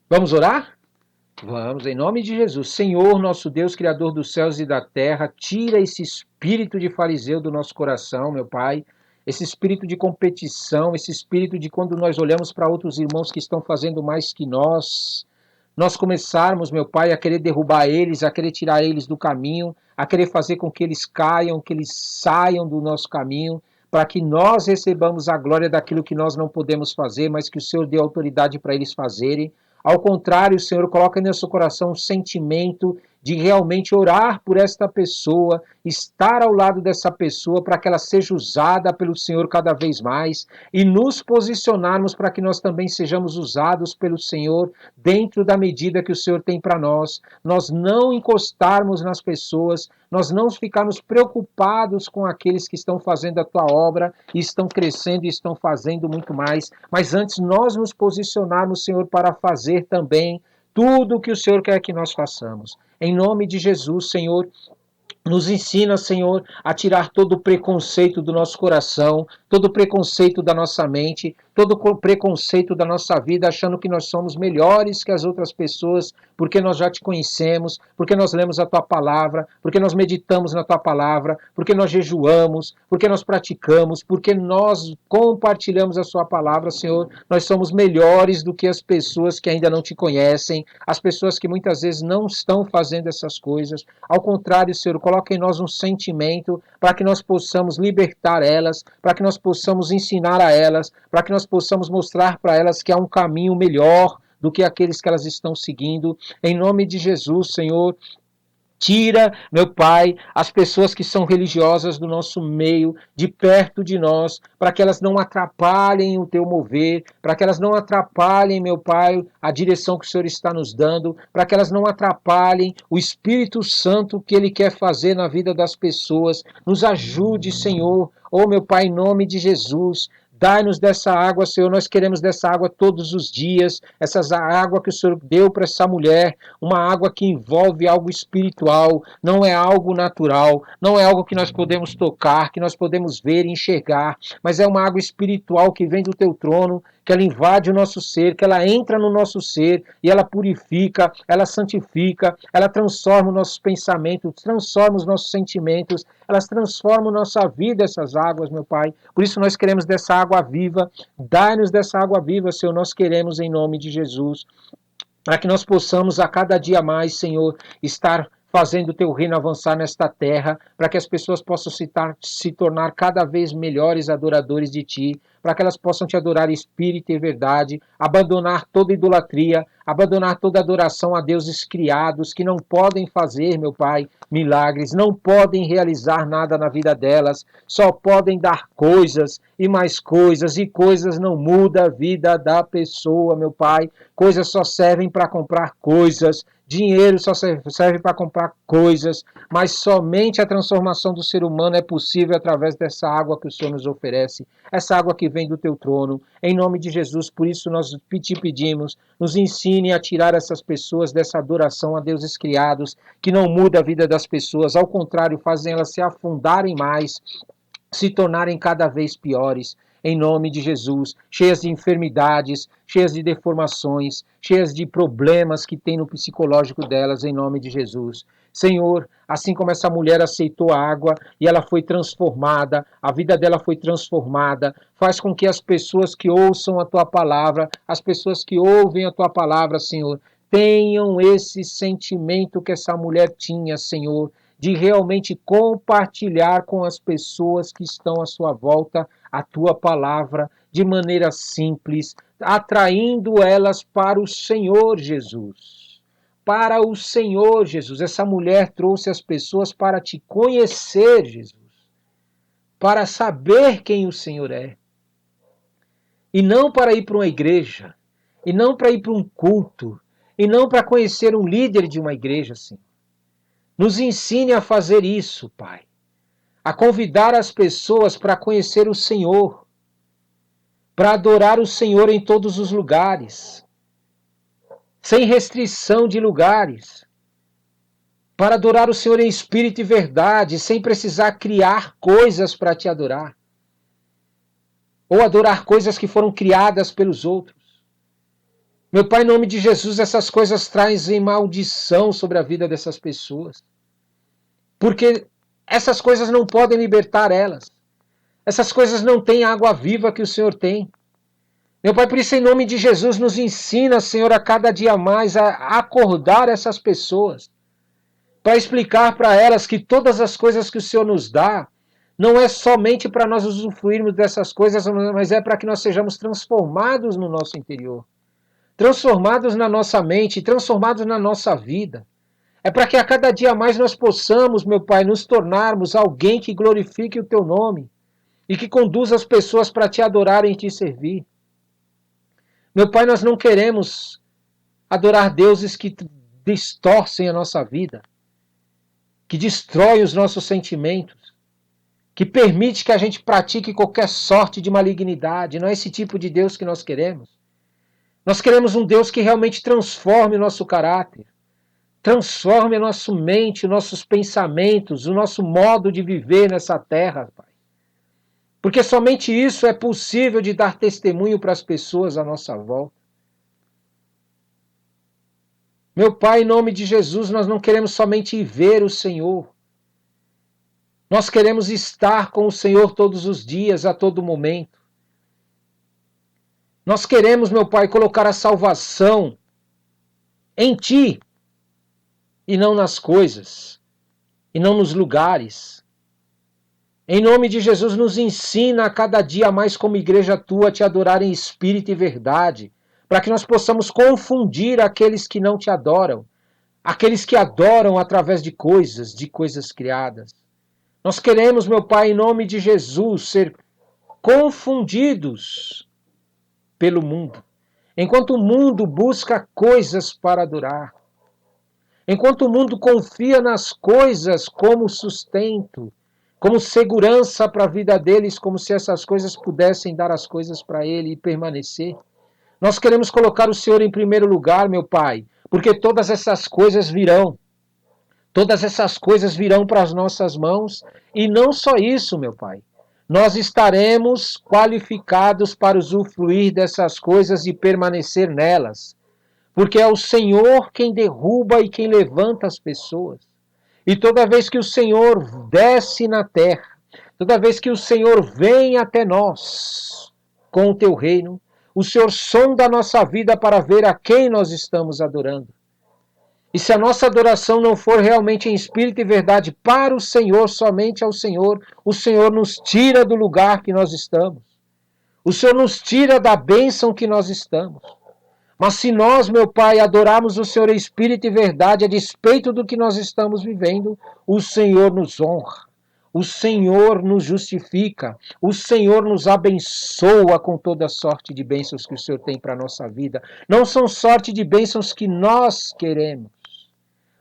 Vamos orar? Vamos, em nome de Jesus. Senhor, nosso Deus, Criador dos céus e da terra, tira esse espírito de fariseu do nosso coração, meu Pai. Esse espírito de competição, esse espírito de quando nós olhamos para outros irmãos que estão fazendo mais que nós começarmos, meu Pai, a querer derrubar eles, a querer tirar eles do caminho, a querer fazer com que eles caiam, que eles saiam do nosso caminho, para que nós recebamos a glória daquilo que nós não podemos fazer, mas que o Senhor dê autoridade para eles fazerem. Ao contrário, Senhor, coloca em nosso coração um sentimento de realmente orar por esta pessoa, estar ao lado dessa pessoa para que ela seja usada pelo Senhor cada vez mais e nos posicionarmos para que nós também sejamos usados pelo Senhor dentro da medida que o Senhor tem para nós. Nós não encostarmos nas pessoas, nós não ficarmos preocupados com aqueles que estão fazendo a tua obra e estão crescendo e estão fazendo muito mais, mas antes nós nos posicionarmos, Senhor, para fazer também tudo o que o Senhor quer que nós façamos. Em nome de Jesus, Senhor, nos ensina, Senhor, a tirar todo o preconceito do nosso coração, todo o preconceito da nossa mente, todo o preconceito da nossa vida, achando que nós somos melhores que as outras pessoas, porque nós já te conhecemos, porque nós lemos a tua palavra, porque nós meditamos na tua palavra, porque nós jejuamos, porque nós praticamos, porque nós compartilhamos a sua palavra, Senhor. Nós somos melhores do que as pessoas que ainda não te conhecem, as pessoas que muitas vezes não estão fazendo essas coisas. Ao contrário, Senhor, coloca em nós um sentimento para que nós possamos libertar elas, para que nós possamos ensinar a elas, para que nós possamos mostrar para elas que há um caminho melhor do que aqueles que elas estão seguindo. Em nome de Jesus, Senhor, tira, meu Pai, as pessoas que são religiosas do nosso meio, de perto de nós, para que elas não atrapalhem o teu mover, para que elas não atrapalhem, meu Pai, a direção que o Senhor está nos dando, para que elas não atrapalhem o Espírito Santo que Ele quer fazer na vida das pessoas. Nos ajude, Senhor, oh meu Pai, em nome de Jesus. Dai-nos dessa água, Senhor, nós queremos dessa água todos os dias, essa água que o Senhor deu para essa mulher, uma água que envolve algo espiritual, não é algo natural, não é algo que nós podemos tocar, que nós podemos ver e enxergar, mas é uma água espiritual que vem do teu trono, que ela invade o nosso ser, que ela entra no nosso ser e ela purifica, ela santifica, ela transforma os nossos pensamentos, transforma os nossos sentimentos, elas transformam nossa vida, essas águas, meu Pai. Por isso nós queremos dessa água viva, dai-nos dessa água viva, Senhor, nós queremos em nome de Jesus, para que nós possamos a cada dia mais, Senhor, estar fazendo o teu reino avançar nesta terra, para que as pessoas possam se tornar cada vez melhores adoradores de ti, para que elas possam te adorar em espírito e verdade, abandonar toda idolatria, abandonar toda adoração a deuses criados que não podem fazer, meu Pai, milagres, não podem realizar nada na vida delas, só podem dar coisas e mais coisas, e coisas não mudam a vida da pessoa, meu Pai. Coisas só servem para comprar coisas, dinheiro só serve para comprar coisas, mas somente a transformação do ser humano é possível através dessa água que o Senhor nos oferece, essa água que vem do teu trono. Em nome de Jesus, por isso nós te pedimos, nos ensine a tirar essas pessoas dessa adoração a deuses criados, que não muda a vida das pessoas, ao contrário, fazem elas se afundarem mais, se tornarem cada vez piores, em nome de Jesus, cheias de enfermidades, cheias de deformações, cheias de problemas que tem no psicológico delas, em nome de Jesus. Senhor, assim como essa mulher aceitou a água e ela foi transformada, a vida dela foi transformada, faz com que as pessoas que ouçam a tua palavra, as pessoas que ouvem a tua palavra, Senhor, tenham esse sentimento que essa mulher tinha, Senhor, de realmente compartilhar com as pessoas que estão à sua volta a tua palavra de maneira simples, atraindo elas para o Senhor Jesus. Para o Senhor Jesus. Essa mulher trouxe as pessoas para te conhecer, Jesus, para saber quem o Senhor é. E não para ir para uma igreja, e não para ir para um culto, e não para conhecer um líder de uma igreja, assim. Nos ensine a fazer isso, Pai. A convidar as pessoas para conhecer o Senhor, para adorar o Senhor em todos os lugares, sem restrição de lugares, para adorar o Senhor em espírito e verdade, sem precisar criar coisas para te adorar, ou adorar coisas que foram criadas pelos outros. Meu Pai, em nome de Jesus, essas coisas trazem maldição sobre a vida dessas pessoas. Porque essas coisas não podem libertar elas. Essas coisas não têm a água viva que o Senhor tem. Meu Pai, por isso, em nome de Jesus, nos ensina, Senhor, a cada dia mais a acordar essas pessoas, para explicar para elas que todas as coisas que o Senhor nos dá, não é somente para nós usufruirmos dessas coisas, mas é para que nós sejamos transformados no nosso interior, transformados na nossa mente, transformados na nossa vida. É para que a cada dia mais nós possamos, meu Pai, nos tornarmos alguém que glorifique o Teu nome e que conduza as pessoas para Te adorarem e Te servir. Meu Pai, nós não queremos adorar deuses que distorcem a nossa vida, que destroem os nossos sentimentos, que permite que a gente pratique qualquer sorte de malignidade. Não é esse tipo de Deus que nós queremos. Nós queremos um Deus que realmente transforme o nosso caráter, transforme a nossa mente, nossos pensamentos, o nosso modo de viver nessa terra, Pai. Porque somente isso é possível de dar testemunho para as pessoas à nossa volta. Meu Pai, em nome de Jesus, nós não queremos somente ver o Senhor. Nós queremos estar com o Senhor todos os dias, a todo momento. Nós queremos, meu Pai, colocar a salvação em Ti e não nas coisas, e não nos lugares. Em nome de Jesus, nos ensina a cada dia mais como igreja Tua a Te adorar em espírito e verdade, para que nós possamos confundir aqueles que não Te adoram, aqueles que adoram através de coisas criadas. Nós queremos, meu Pai, em nome de Jesus, ser confundidos pelo mundo. Enquanto o mundo busca coisas para adorar, enquanto o mundo confia nas coisas como sustento, como segurança para a vida deles, como se essas coisas pudessem dar as coisas para ele e permanecer. Nós queremos colocar o Senhor em primeiro lugar, meu Pai, porque todas essas coisas virão. Todas essas coisas virão para as nossas mãos, e não só isso, meu Pai. Nós estaremos qualificados para usufruir dessas coisas e permanecer nelas, porque é o Senhor quem derruba e quem levanta as pessoas. E toda vez que o Senhor desce na terra, toda vez que o Senhor vem até nós com o teu reino, o Senhor sonda a nossa vida para ver a quem nós estamos adorando. E se a nossa adoração não for realmente em espírito e verdade para o Senhor, somente ao Senhor, o Senhor nos tira do lugar que nós estamos. O Senhor nos tira da bênção que nós estamos. Mas se nós, meu Pai, adorarmos o Senhor em espírito e verdade, a despeito do que nós estamos vivendo, o Senhor nos honra. O Senhor nos justifica. O Senhor nos abençoa com toda sorte de bênçãos que o Senhor tem para a nossa vida. Não são sorte de bênçãos que nós queremos,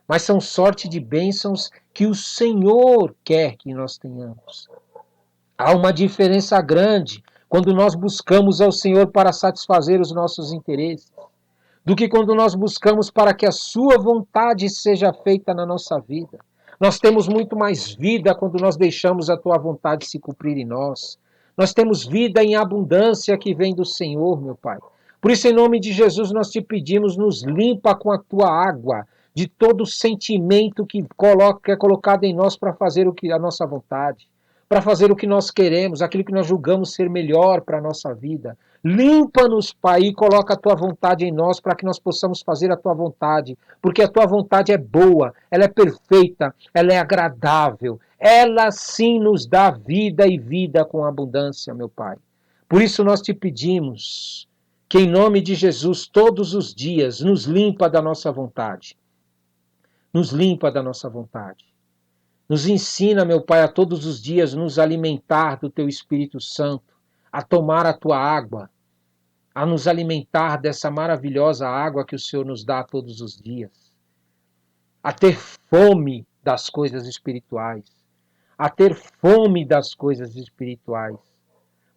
mas são sorte de bênçãos que o Senhor quer que nós tenhamos. Há uma diferença grande quando nós buscamos ao Senhor para satisfazer os nossos interesses, do que quando nós buscamos para que a sua vontade seja feita na nossa vida. Nós temos muito mais vida quando nós deixamos a tua vontade se cumprir em nós. Nós temos vida em abundância que vem do Senhor, meu Pai. Por isso, em nome de Jesus, nós te pedimos, nos limpa com a tua água de todo sentimento que é colocado em nós para fazer o que a nossa vontade, para fazer o que nós queremos, aquilo que nós julgamos ser melhor para a nossa vida. Limpa-nos, Pai, e coloca a tua vontade em nós para que nós possamos fazer a tua vontade, porque a tua vontade é boa, ela é perfeita, ela é agradável, ela sim nos dá vida e vida com abundância, meu Pai. Por isso nós te pedimos que em nome de Jesus, todos os dias, nos limpa da nossa vontade. Nos limpa da nossa vontade. Nos ensina, meu Pai, a todos os dias nos alimentar do teu Espírito Santo, a tomar a tua água, a nos alimentar dessa maravilhosa água que o Senhor nos dá todos os dias, a ter fome das coisas espirituais, a ter fome das coisas espirituais,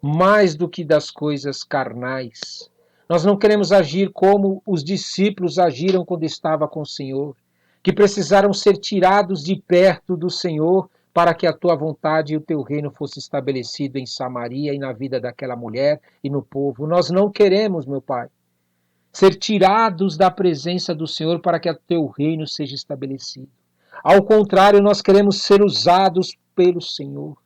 mais do que das coisas carnais. Nós não queremos agir como os discípulos agiram quando estava com o Senhor, que precisaram ser tirados de perto do Senhor para que a tua vontade e o teu reino fosse estabelecido em Samaria e na vida daquela mulher e no povo. Nós não queremos, meu Pai. ser tirados da presença do Senhor para que o teu reino seja estabelecido. Ao contrário, nós queremos ser usados pelo Senhor.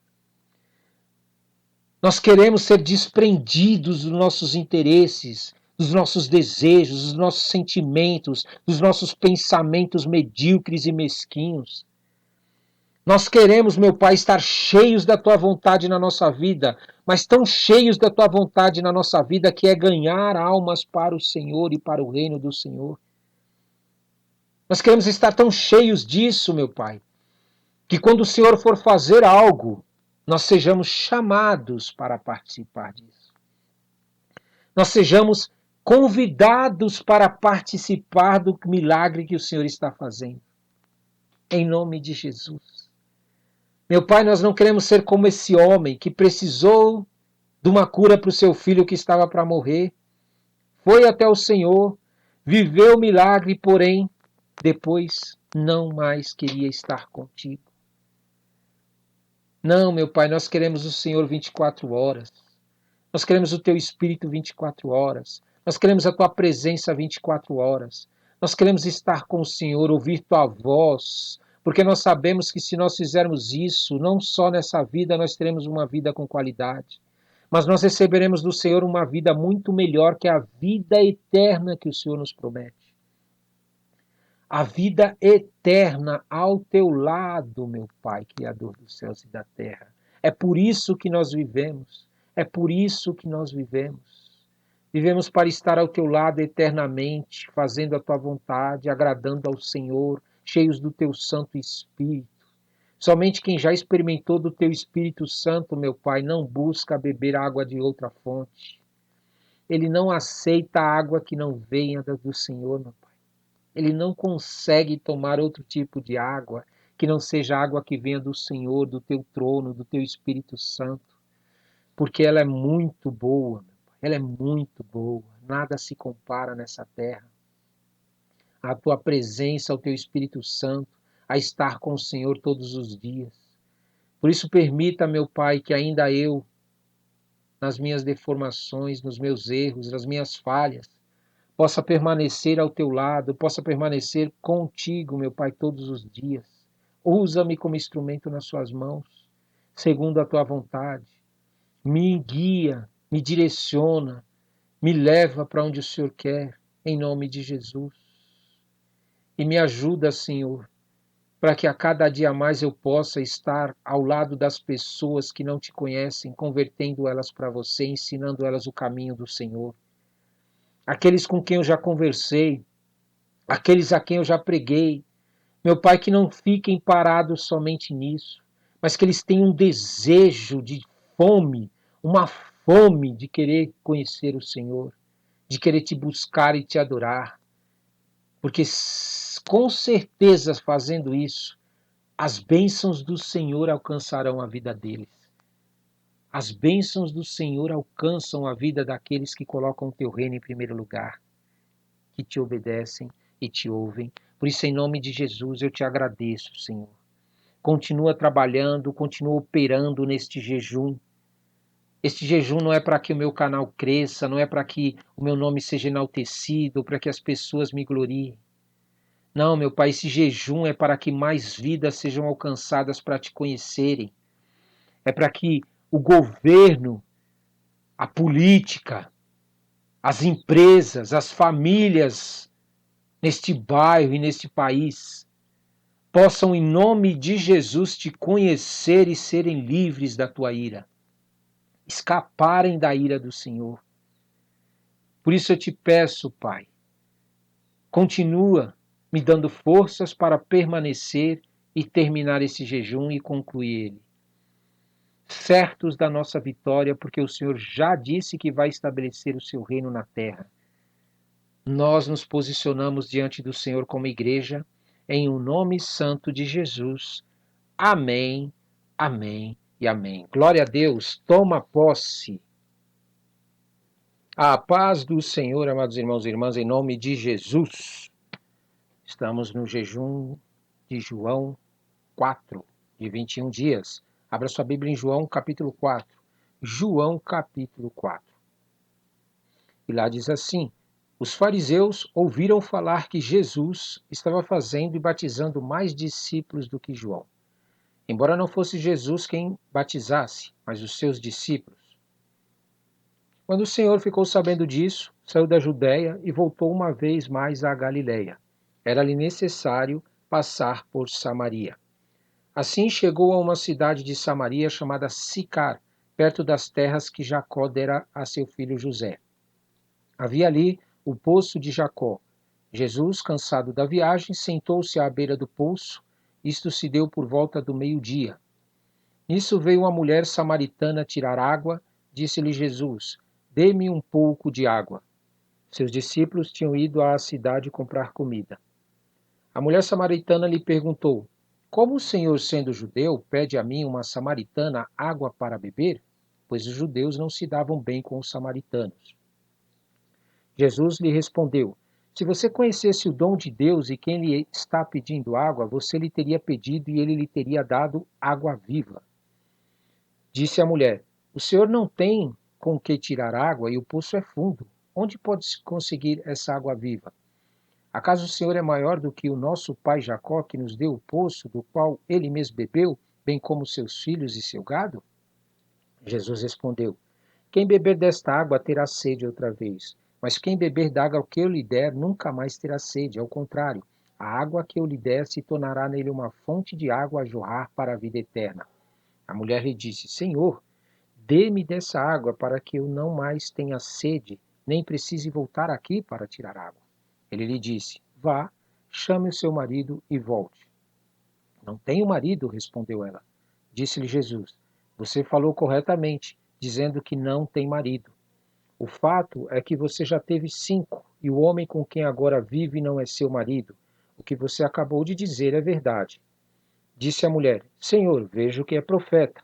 Nós queremos ser desprendidos dos nossos interesses, dos nossos desejos, dos nossos sentimentos, dos nossos pensamentos medíocres e mesquinhos. Nós queremos, meu Pai, estar cheios da Tua vontade na nossa vida, mas tão cheios da Tua vontade na nossa vida que é ganhar almas para o Senhor e para o reino do Senhor. Nós queremos estar tão cheios disso, meu Pai, que quando o Senhor for fazer algo, nós sejamos chamados para participar disso. Nós sejamos convidados para participar do milagre que o Senhor está fazendo. Em nome de Jesus. Meu Pai, nós não queremos ser como esse homem que precisou de uma cura para o seu filho que estava para morrer. Foi até o Senhor, viveu o milagre, porém, depois não mais queria estar contigo. Não, meu Pai, nós queremos o Senhor 24 horas. Nós queremos o Teu Espírito 24 horas. Nós queremos a Tua presença 24 horas. Nós queremos estar com o Senhor, ouvir Tua voz, porque nós sabemos que se nós fizermos isso, não só nessa vida nós teremos uma vida com qualidade, mas nós receberemos do Senhor uma vida muito melhor que a vida eterna que o Senhor nos promete. A vida eterna ao Teu lado, meu Pai, Criador dos céus e da terra. É por isso que nós vivemos. É por isso que nós vivemos. Vivemos para estar ao Teu lado eternamente, fazendo a Tua vontade, agradando ao Senhor, cheios do Teu Santo Espírito. Somente quem já experimentou do Teu Espírito Santo, meu Pai, não busca beber água de outra fonte. Ele não aceita água que não venha do Senhor, meu Pai. Ele não consegue tomar outro tipo de água que não seja água que venha do Senhor, do Teu trono, do Teu Espírito Santo, porque ela é muito boa, meu Pai. Ela é muito boa. Nada se compara nessa terra. A Tua presença, o Teu Espírito Santo, a estar com o Senhor todos os dias. Por isso permita, meu Pai, que ainda eu, nas minhas deformações, nos meus erros, nas minhas falhas, possa permanecer ao Teu lado, possa permanecer contigo, meu Pai, todos os dias. Usa-me como instrumento nas Suas mãos, segundo a Tua vontade. Me guia, me direciona, me leva para onde o Senhor quer, em nome de Jesus. E me ajuda, Senhor, para que a cada dia mais eu possa estar ao lado das pessoas que não Te conhecem, convertendo elas para Você, ensinando elas o caminho do Senhor. Aqueles com quem eu já conversei, aqueles a quem eu já preguei, meu Pai, que não fiquem parados somente nisso, mas que eles tenham um desejo de fome, uma fome de querer conhecer o Senhor, de querer Te buscar e Te adorar, porque com certeza fazendo isso, as bênçãos do Senhor alcançarão a vida deles. As bênçãos do Senhor alcançam a vida daqueles que colocam o Teu reino em primeiro lugar, que Te obedecem e Te ouvem. Por isso, em nome de Jesus, eu Te agradeço, Senhor. Continua trabalhando, continua operando neste jejum. Este jejum não é para que o meu canal cresça, não é para que o meu nome seja enaltecido, para que as pessoas me gloriem. Não, meu Pai, esse jejum é para que mais vidas sejam alcançadas para Te conhecerem. É para que o governo, a política, as empresas, as famílias neste bairro e neste país possam, em nome de Jesus, Te conhecer e serem livres da Tua ira, escaparem da ira do Senhor. Por isso eu Te peço, Pai, continua me dando forças para permanecer e terminar esse jejum e concluir ele. Certos da nossa vitória, porque o Senhor já disse que vai estabelecer o Seu reino na terra. Nós nos posicionamos diante do Senhor como igreja, em o nome santo de Jesus. Amém, amém e amém. Glória a Deus, toma posse. A paz do Senhor, amados irmãos e irmãs, em nome de Jesus. Estamos no jejum de João 4, de 21 dias. Abra sua Bíblia em João capítulo 4. João capítulo 4. E lá diz assim: Os fariseus ouviram falar que Jesus estava fazendo e batizando mais discípulos do que João, embora não fosse Jesus quem batizasse, mas os seus discípulos. Quando o Senhor ficou sabendo disso, saiu da Judéia e voltou uma vez mais à Galiléia. Era-lhe necessário passar por Samaria. Assim chegou a uma cidade de Samaria chamada Sicar, perto das terras que Jacó dera a seu filho José. Havia ali o poço de Jacó. Jesus, cansado da viagem, sentou-se à beira do poço. Isto se deu por volta do meio-dia. Nisso veio uma mulher samaritana tirar água. Disse-lhe Jesus: Dê-me um pouco de água. Seus discípulos tinham ido à cidade comprar comida. A mulher samaritana lhe perguntou: Como o Senhor, sendo judeu, pede a mim, uma samaritana, água para beber? Pois os judeus não se davam bem com os samaritanos. Jesus lhe respondeu: Se você conhecesse o dom de Deus e quem lhe está pedindo água, você lhe teria pedido e ele lhe teria dado água viva. Disse a mulher: O Senhor não tem com que tirar água e o poço é fundo. Onde pode-se conseguir essa água viva? Acaso o Senhor é maior do que o nosso pai Jacó, que nos deu o poço, do qual ele mesmo bebeu, bem como seus filhos e seu gado? Jesus respondeu: Quem beber desta água terá sede outra vez, mas quem beber da água que eu lhe der nunca mais terá sede. Ao contrário, a água que eu lhe der se tornará nele uma fonte de água a jorrar para a vida eterna. A mulher lhe disse: Senhor, dê-me dessa água para que eu não mais tenha sede, nem precise voltar aqui para tirar água. Ele lhe disse: Vá, chame o seu marido e volte. Não tenho marido, respondeu ela. Disse-lhe Jesus: Você falou corretamente, dizendo que não tem marido. O fato é que você já teve 5, e o homem com quem agora vive não é seu marido. O que você acabou de dizer é verdade. Disse a mulher: Senhor, vejo que é profeta.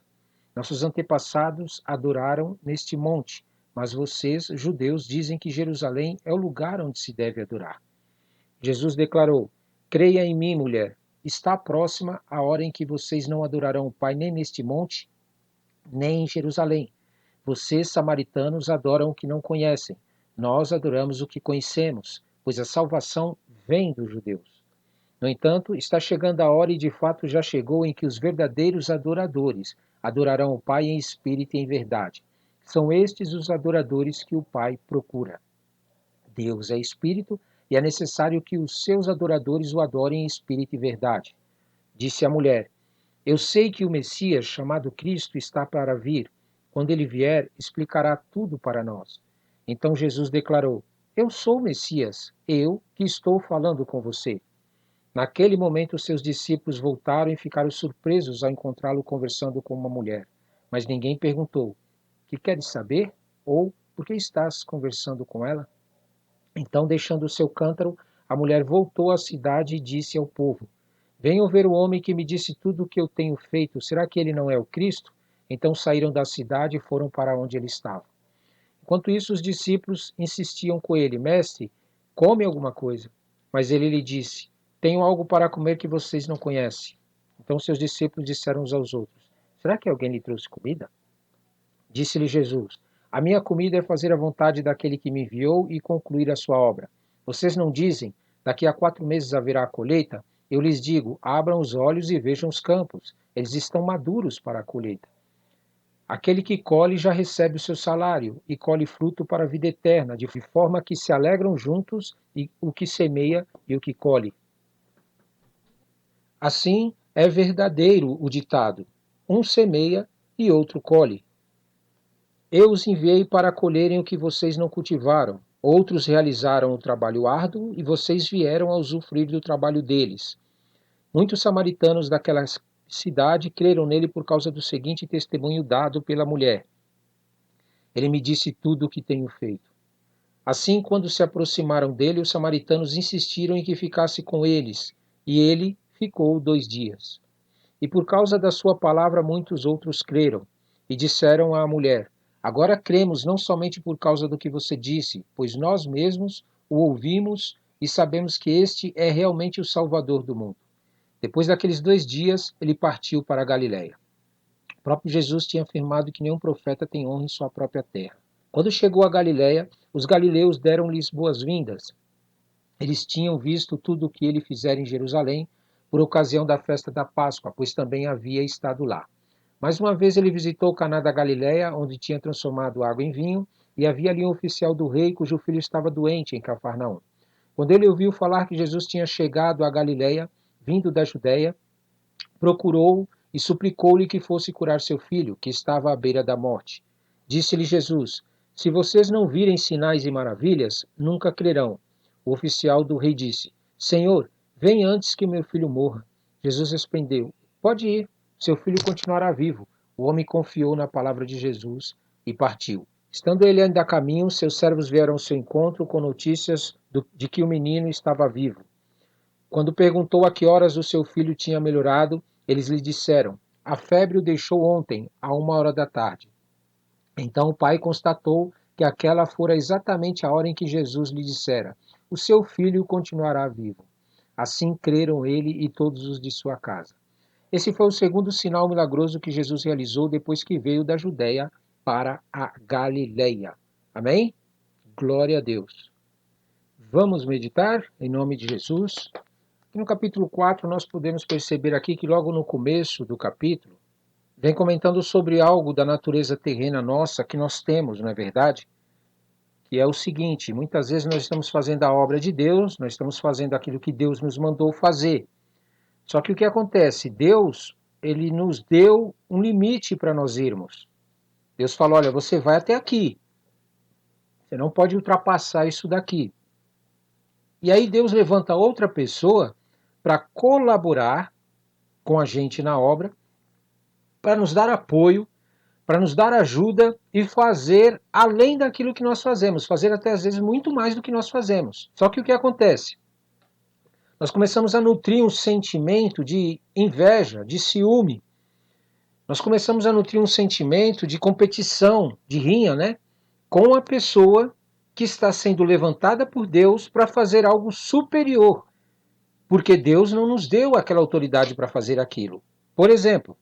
Nossos antepassados adoraram neste monte, mas vocês, judeus, dizem que Jerusalém é o lugar onde se deve adorar. Jesus declarou: Creia em mim, mulher. Está próxima a hora em que vocês não adorarão o Pai nem neste monte, nem em Jerusalém. Vocês, samaritanos, adoram o que não conhecem. Nós adoramos o que conhecemos, pois a salvação vem dos judeus. No entanto, está chegando a hora, e de fato já chegou, em que os verdadeiros adoradores adorarão o Pai em espírito e em verdade. São estes os adoradores que o Pai procura. Deus é espírito e é necessário que os seus adoradores o adorem em espírito e verdade. Disse a mulher: Eu sei que o Messias, chamado Cristo, está para vir. Quando ele vier, explicará tudo para nós. Então Jesus declarou: Eu sou o Messias, eu que estou falando com você. Naquele momento, seus discípulos voltaram e ficaram surpresos ao encontrá-lo conversando com uma mulher. Mas ninguém perguntou: Que queres saber? Ou por que estás conversando com ela? Então, deixando o seu cântaro, a mulher voltou à cidade e disse ao povo: Venham ver o homem que me disse tudo o que eu tenho feito. Será que ele não é o Cristo? Então saíram da cidade e foram para onde ele estava. Enquanto isso, os discípulos insistiam com ele: Mestre, come alguma coisa. Mas ele lhe disse: Tenho algo para comer que vocês não conhecem. Então seus discípulos disseram uns aos outros: Será que alguém lhe trouxe comida? Disse-lhe Jesus: A minha comida é fazer a vontade daquele que me enviou e concluir a sua obra. Vocês não dizem: Daqui a 4 meses haverá a colheita? Eu lhes digo: abram os olhos e vejam os campos. Eles estão maduros para a colheita. Aquele que colhe já recebe o seu salário e colhe fruto para a vida eterna, de forma que se alegram juntos o que semeia e o que colhe. Assim é verdadeiro o ditado: um semeia e outro colhe. Eu os enviei para colherem o que vocês não cultivaram. Outros realizaram o trabalho árduo e vocês vieram a usufruir do trabalho deles. Muitos samaritanos daquela cidade creram nele por causa do seguinte testemunho dado pela mulher: Ele me disse tudo o que tenho feito. Assim, quando se aproximaram dele, os samaritanos insistiram em que ficasse com eles, e ele ficou 2 dias. E por causa da sua palavra, muitos outros creram, e disseram à mulher: Agora cremos não somente por causa do que você disse, pois nós mesmos o ouvimos e sabemos que este é realmente o Salvador do mundo. Depois daqueles 2 dias, ele partiu para a Galiléia. O próprio Jesus tinha afirmado que nenhum profeta tem honra em sua própria terra. Quando chegou a Galiléia, os galileus deram-lhes boas-vindas. Eles tinham visto tudo o que ele fizera em Jerusalém por ocasião da festa da Páscoa, pois também havia estado lá. Mais uma vez ele visitou Caná da Galileia, onde tinha transformado água em vinho, e havia ali um oficial do rei cujo filho estava doente em Cafarnaum. Quando ele ouviu falar que Jesus tinha chegado a Galileia, vindo da Judéia, procurou-o e suplicou-lhe que fosse curar seu filho, que estava à beira da morte. Disse-lhe Jesus: Se vocês não virem sinais e maravilhas, nunca crerão. O oficial do rei disse: Senhor, vem antes que meu filho morra. Jesus respondeu: Pode ir, seu filho continuará vivo. O homem confiou na palavra de Jesus e partiu. Estando ele ainda a caminho, seus servos vieram ao seu encontro com notícias de que o menino estava vivo. Quando perguntou a que horas o seu filho tinha melhorado, eles lhe disseram: A febre o deixou ontem, à 1 hora da tarde. Então o pai constatou que aquela fora exatamente a hora em que Jesus lhe dissera: O seu filho continuará vivo. Assim creram ele e todos os de sua casa. Esse foi o segundo sinal milagroso que Jesus realizou depois que veio da Judéia para a Galileia. Amém? Glória a Deus. Vamos meditar em nome de Jesus. No capítulo 4, nós podemos perceber aqui que logo no começo do capítulo, vem comentando sobre algo da natureza terrena nossa que nós temos, não é verdade? Que é o seguinte: muitas vezes nós estamos fazendo a obra de Deus, nós estamos fazendo aquilo que Deus nos mandou fazer. Só que o que acontece? Deus, ele nos deu um limite para nós irmos. Deus falou: olha, você vai até aqui. Você não pode ultrapassar isso daqui. E aí Deus levanta outra pessoa para colaborar com a gente na obra, para nos dar apoio, para nos dar ajuda e fazer além daquilo que nós fazemos, fazer até às vezes muito mais do que nós fazemos. Só que o que acontece? Nós começamos a nutrir um sentimento de inveja, de ciúme. Nós começamos a nutrir um sentimento de competição, de rinha, né? Com a pessoa que está sendo levantada por Deus para fazer algo superior. Porque Deus não nos deu aquela autoridade para fazer aquilo. Por exemplo,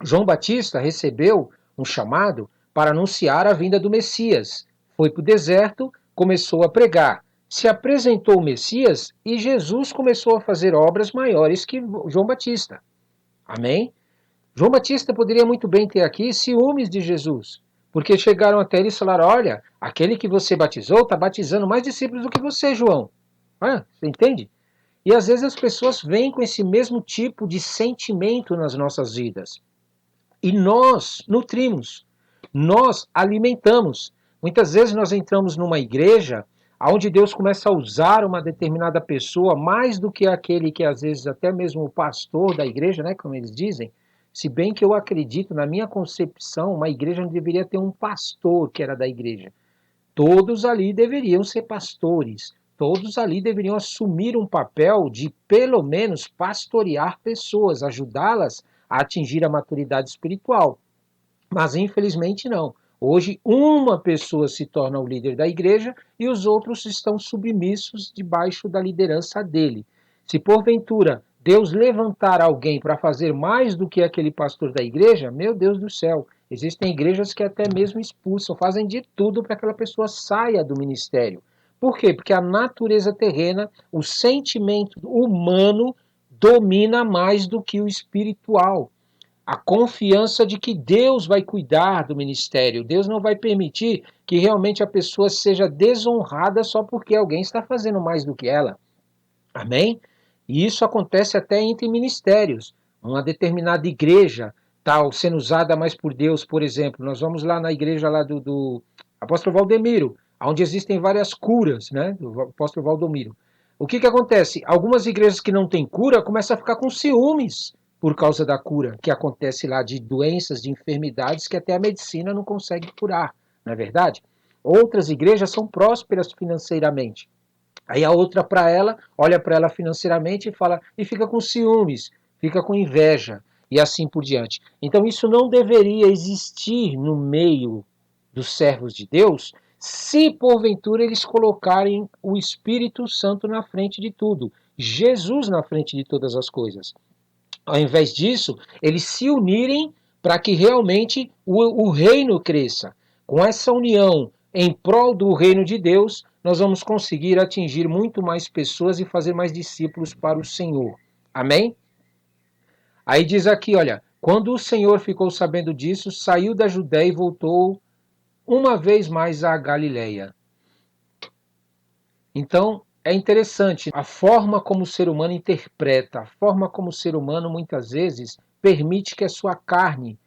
João Batista recebeu um chamado para anunciar a vinda do Messias. Foi para o deserto, começou a pregar. Se apresentou o Messias e Jesus começou a fazer obras maiores que João Batista. Amém? João Batista poderia muito bem ter aqui ciúmes de Jesus, porque chegaram até ele e falaram: olha, aquele que você batizou está batizando mais discípulos do que você, João. Você entende? E às vezes as pessoas vêm com esse mesmo tipo de sentimento nas nossas vidas. E nós nutrimos, nós alimentamos. Muitas vezes nós entramos numa igreja onde Deus começa a usar uma determinada pessoa mais do que aquele que às vezes até mesmo o pastor da igreja, né, como eles dizem. Se bem que eu acredito, na minha concepção, uma igreja não deveria ter um pastor que era da igreja. Todos ali deveriam ser pastores. Todos ali deveriam assumir um papel de, pelo menos, pastorear pessoas, ajudá-las a atingir a maturidade espiritual. Mas, infelizmente, não. Hoje, uma pessoa se torna o líder da igreja e os outros estão submissos debaixo da liderança dele. Se, porventura, Deus levantar alguém para fazer mais do que aquele pastor da igreja, meu Deus do céu, existem igrejas que até mesmo expulsam, fazem de tudo para que aquela pessoa saia do ministério. Por quê? Porque a natureza terrena, o sentimento humano, domina mais do que o espiritual. A confiança de que Deus vai cuidar do ministério. Deus não vai permitir que realmente a pessoa seja desonrada só porque alguém está fazendo mais do que ela. Amém? E isso acontece até entre ministérios. Uma determinada igreja tal sendo usada mais por Deus, por exemplo. Nós vamos lá na igreja lá do apóstolo Valdemiro, onde existem várias curas, né? Do apóstolo Valdomiro. O que acontece? Algumas igrejas que não têm cura começam a ficar com ciúmes por causa da cura que acontece lá, de doenças, de enfermidades que até a medicina não consegue curar, não é verdade? Outras igrejas são prósperas financeiramente. Aí a outra para ela, olha para ela financeiramente e fala, e fica com ciúmes, fica com inveja e assim por diante. Então isso não deveria existir no meio dos servos de Deus, se porventura eles colocarem o Espírito Santo na frente de tudo, Jesus na frente de todas as coisas. Ao invés disso, eles se unirem para que realmente o reino cresça. Com essa união, em prol do reino de Deus, nós vamos conseguir atingir muito mais pessoas e fazer mais discípulos para o Senhor. Amém? Aí diz aqui, olha, quando o Senhor ficou sabendo disso, saiu da Judéia e voltou uma vez mais à Galileia. Então, é interessante a forma como o ser humano interpreta, a forma como o ser humano muitas vezes permite que a sua carne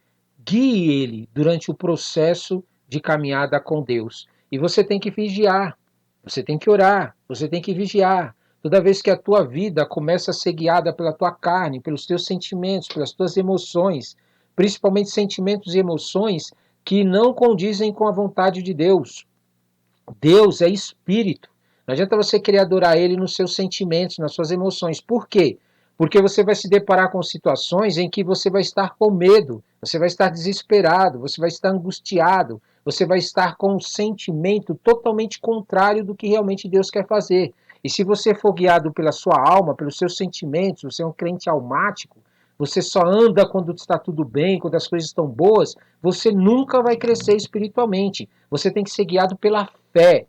guie ele durante o processo de caminhada com Deus. E você tem que vigiar, você tem que orar, você tem que vigiar. Toda vez que a tua vida começa a ser guiada pela tua carne, pelos teus sentimentos, pelas tuas emoções, principalmente sentimentos e emoções que não condizem com a vontade de Deus. Deus é espírito. Não adianta você querer adorar ele nos seus sentimentos, nas suas emoções. Por quê? Porque você vai se deparar com situações em que você vai estar com medo, você vai estar desesperado, você vai estar angustiado, você vai estar com um sentimento totalmente contrário do que realmente Deus quer fazer. E se você for guiado pela sua alma, pelos seus sentimentos, você é um crente almático, você só anda quando está tudo bem, quando as coisas estão boas, você nunca vai crescer espiritualmente. Você tem que ser guiado pela fé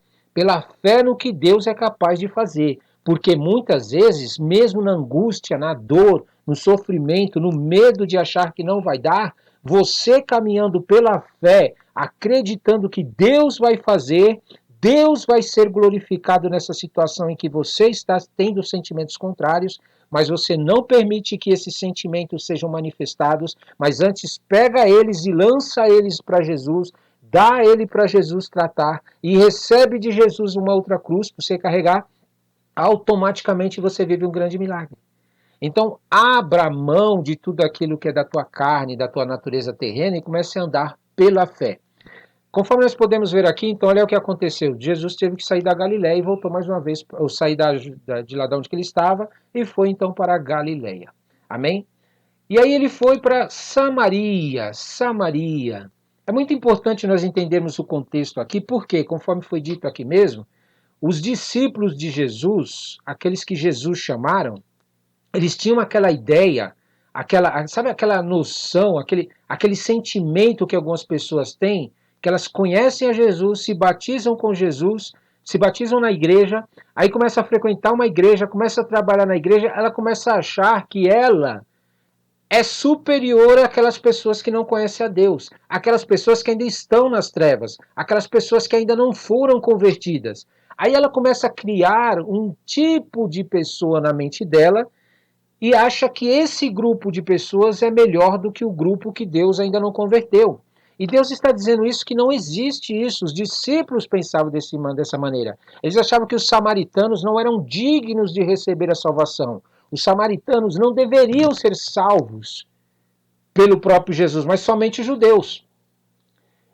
no que Deus é capaz de fazer. Porque muitas vezes, mesmo na angústia, na dor, no sofrimento, no medo de achar que não vai dar, você caminhando pela fé, acreditando que Deus vai fazer, Deus vai ser glorificado nessa situação em que você está tendo sentimentos contrários, mas você não permite que esses sentimentos sejam manifestados, mas antes pega eles e lança eles para Jesus, dá ele para Jesus tratar e recebe de Jesus uma outra cruz para você carregar, automaticamente você vive um grande milagre. Então, abra mão de tudo aquilo que é da tua carne, da tua natureza terrena e comece a andar pela fé. Conforme nós podemos ver aqui, então, olha o que aconteceu. Jesus teve que sair da Galileia e voltou mais uma vez, ou sair de lá de onde ele estava, e foi então para a Galileia. Amém? E aí ele foi para Samaria. Samaria. É muito importante nós entendermos o contexto aqui, porque, conforme foi dito aqui mesmo, os discípulos de Jesus, aqueles que Jesus chamaram, eles tinham aquela ideia, sabe aquela noção, aquele sentimento que algumas pessoas têm, que elas conhecem a Jesus, se batizam com Jesus, se batizam na igreja, aí começa a frequentar uma igreja, começa a trabalhar na igreja, ela começa a achar que ela é superior àquelas pessoas que não conhecem a Deus, aquelas pessoas que ainda estão nas trevas, aquelas pessoas que ainda não foram convertidas. Aí ela começa a criar um tipo de pessoa na mente dela e acha que esse grupo de pessoas é melhor do que o grupo que Deus ainda não converteu. E Deus está dizendo isso, que não existe isso. Os discípulos pensavam dessa maneira. Eles achavam que os samaritanos não eram dignos de receber a salvação. Os samaritanos não deveriam ser salvos pelo próprio Jesus, mas somente os judeus.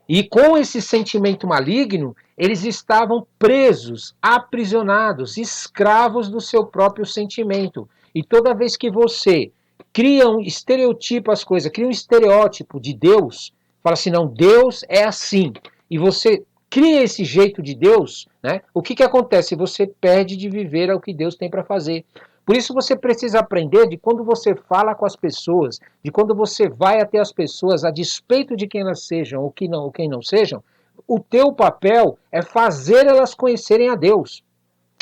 E com esse sentimento maligno, eles estavam presos, aprisionados, escravos do seu próprio sentimento. E toda vez que você cria um estereotipo as coisas, cria um estereótipo de Deus, fala assim, não, Deus é assim, e você cria esse jeito de Deus, né? O que acontece? Você perde de viver o que Deus tem para fazer. Por isso você precisa aprender de quando você fala com as pessoas, de quando você vai até as pessoas, a despeito de quem elas sejam ou quem não sejam, o teu papel é fazer elas conhecerem a Deus.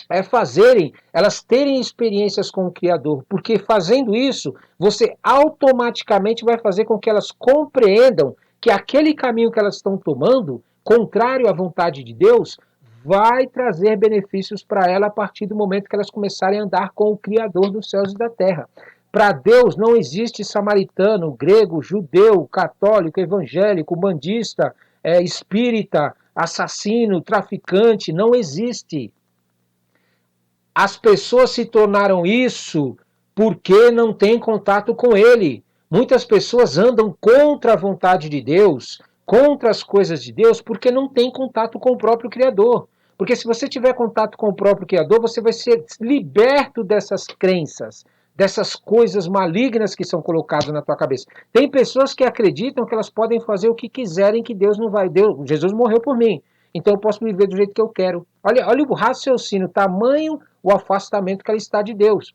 É fazerem elas terem experiências com o Criador, porque fazendo isso, você automaticamente vai fazer com que elas compreendam que aquele caminho que elas estão tomando, contrário à vontade de Deus, vai trazer benefícios para ela a partir do momento que elas começarem a andar com o Criador dos céus e da terra. Para Deus não existe samaritano, grego, judeu, católico, evangélico, bandista, espírita, assassino, traficante, não existe. As pessoas se tornaram isso porque não têm contato com Ele. Muitas pessoas andam contra a vontade de Deus, contra as coisas de Deus, porque não têm contato com o próprio Criador. Porque se você tiver contato com o próprio Criador, você vai ser liberto dessas crenças, dessas coisas malignas que são colocadas na tua cabeça. Tem pessoas que acreditam que elas podem fazer o que quiserem, que Deus não vai. Jesus morreu por mim. Então eu posso viver do jeito que eu quero. Olha o raciocínio, tamanho o afastamento que ela está de Deus.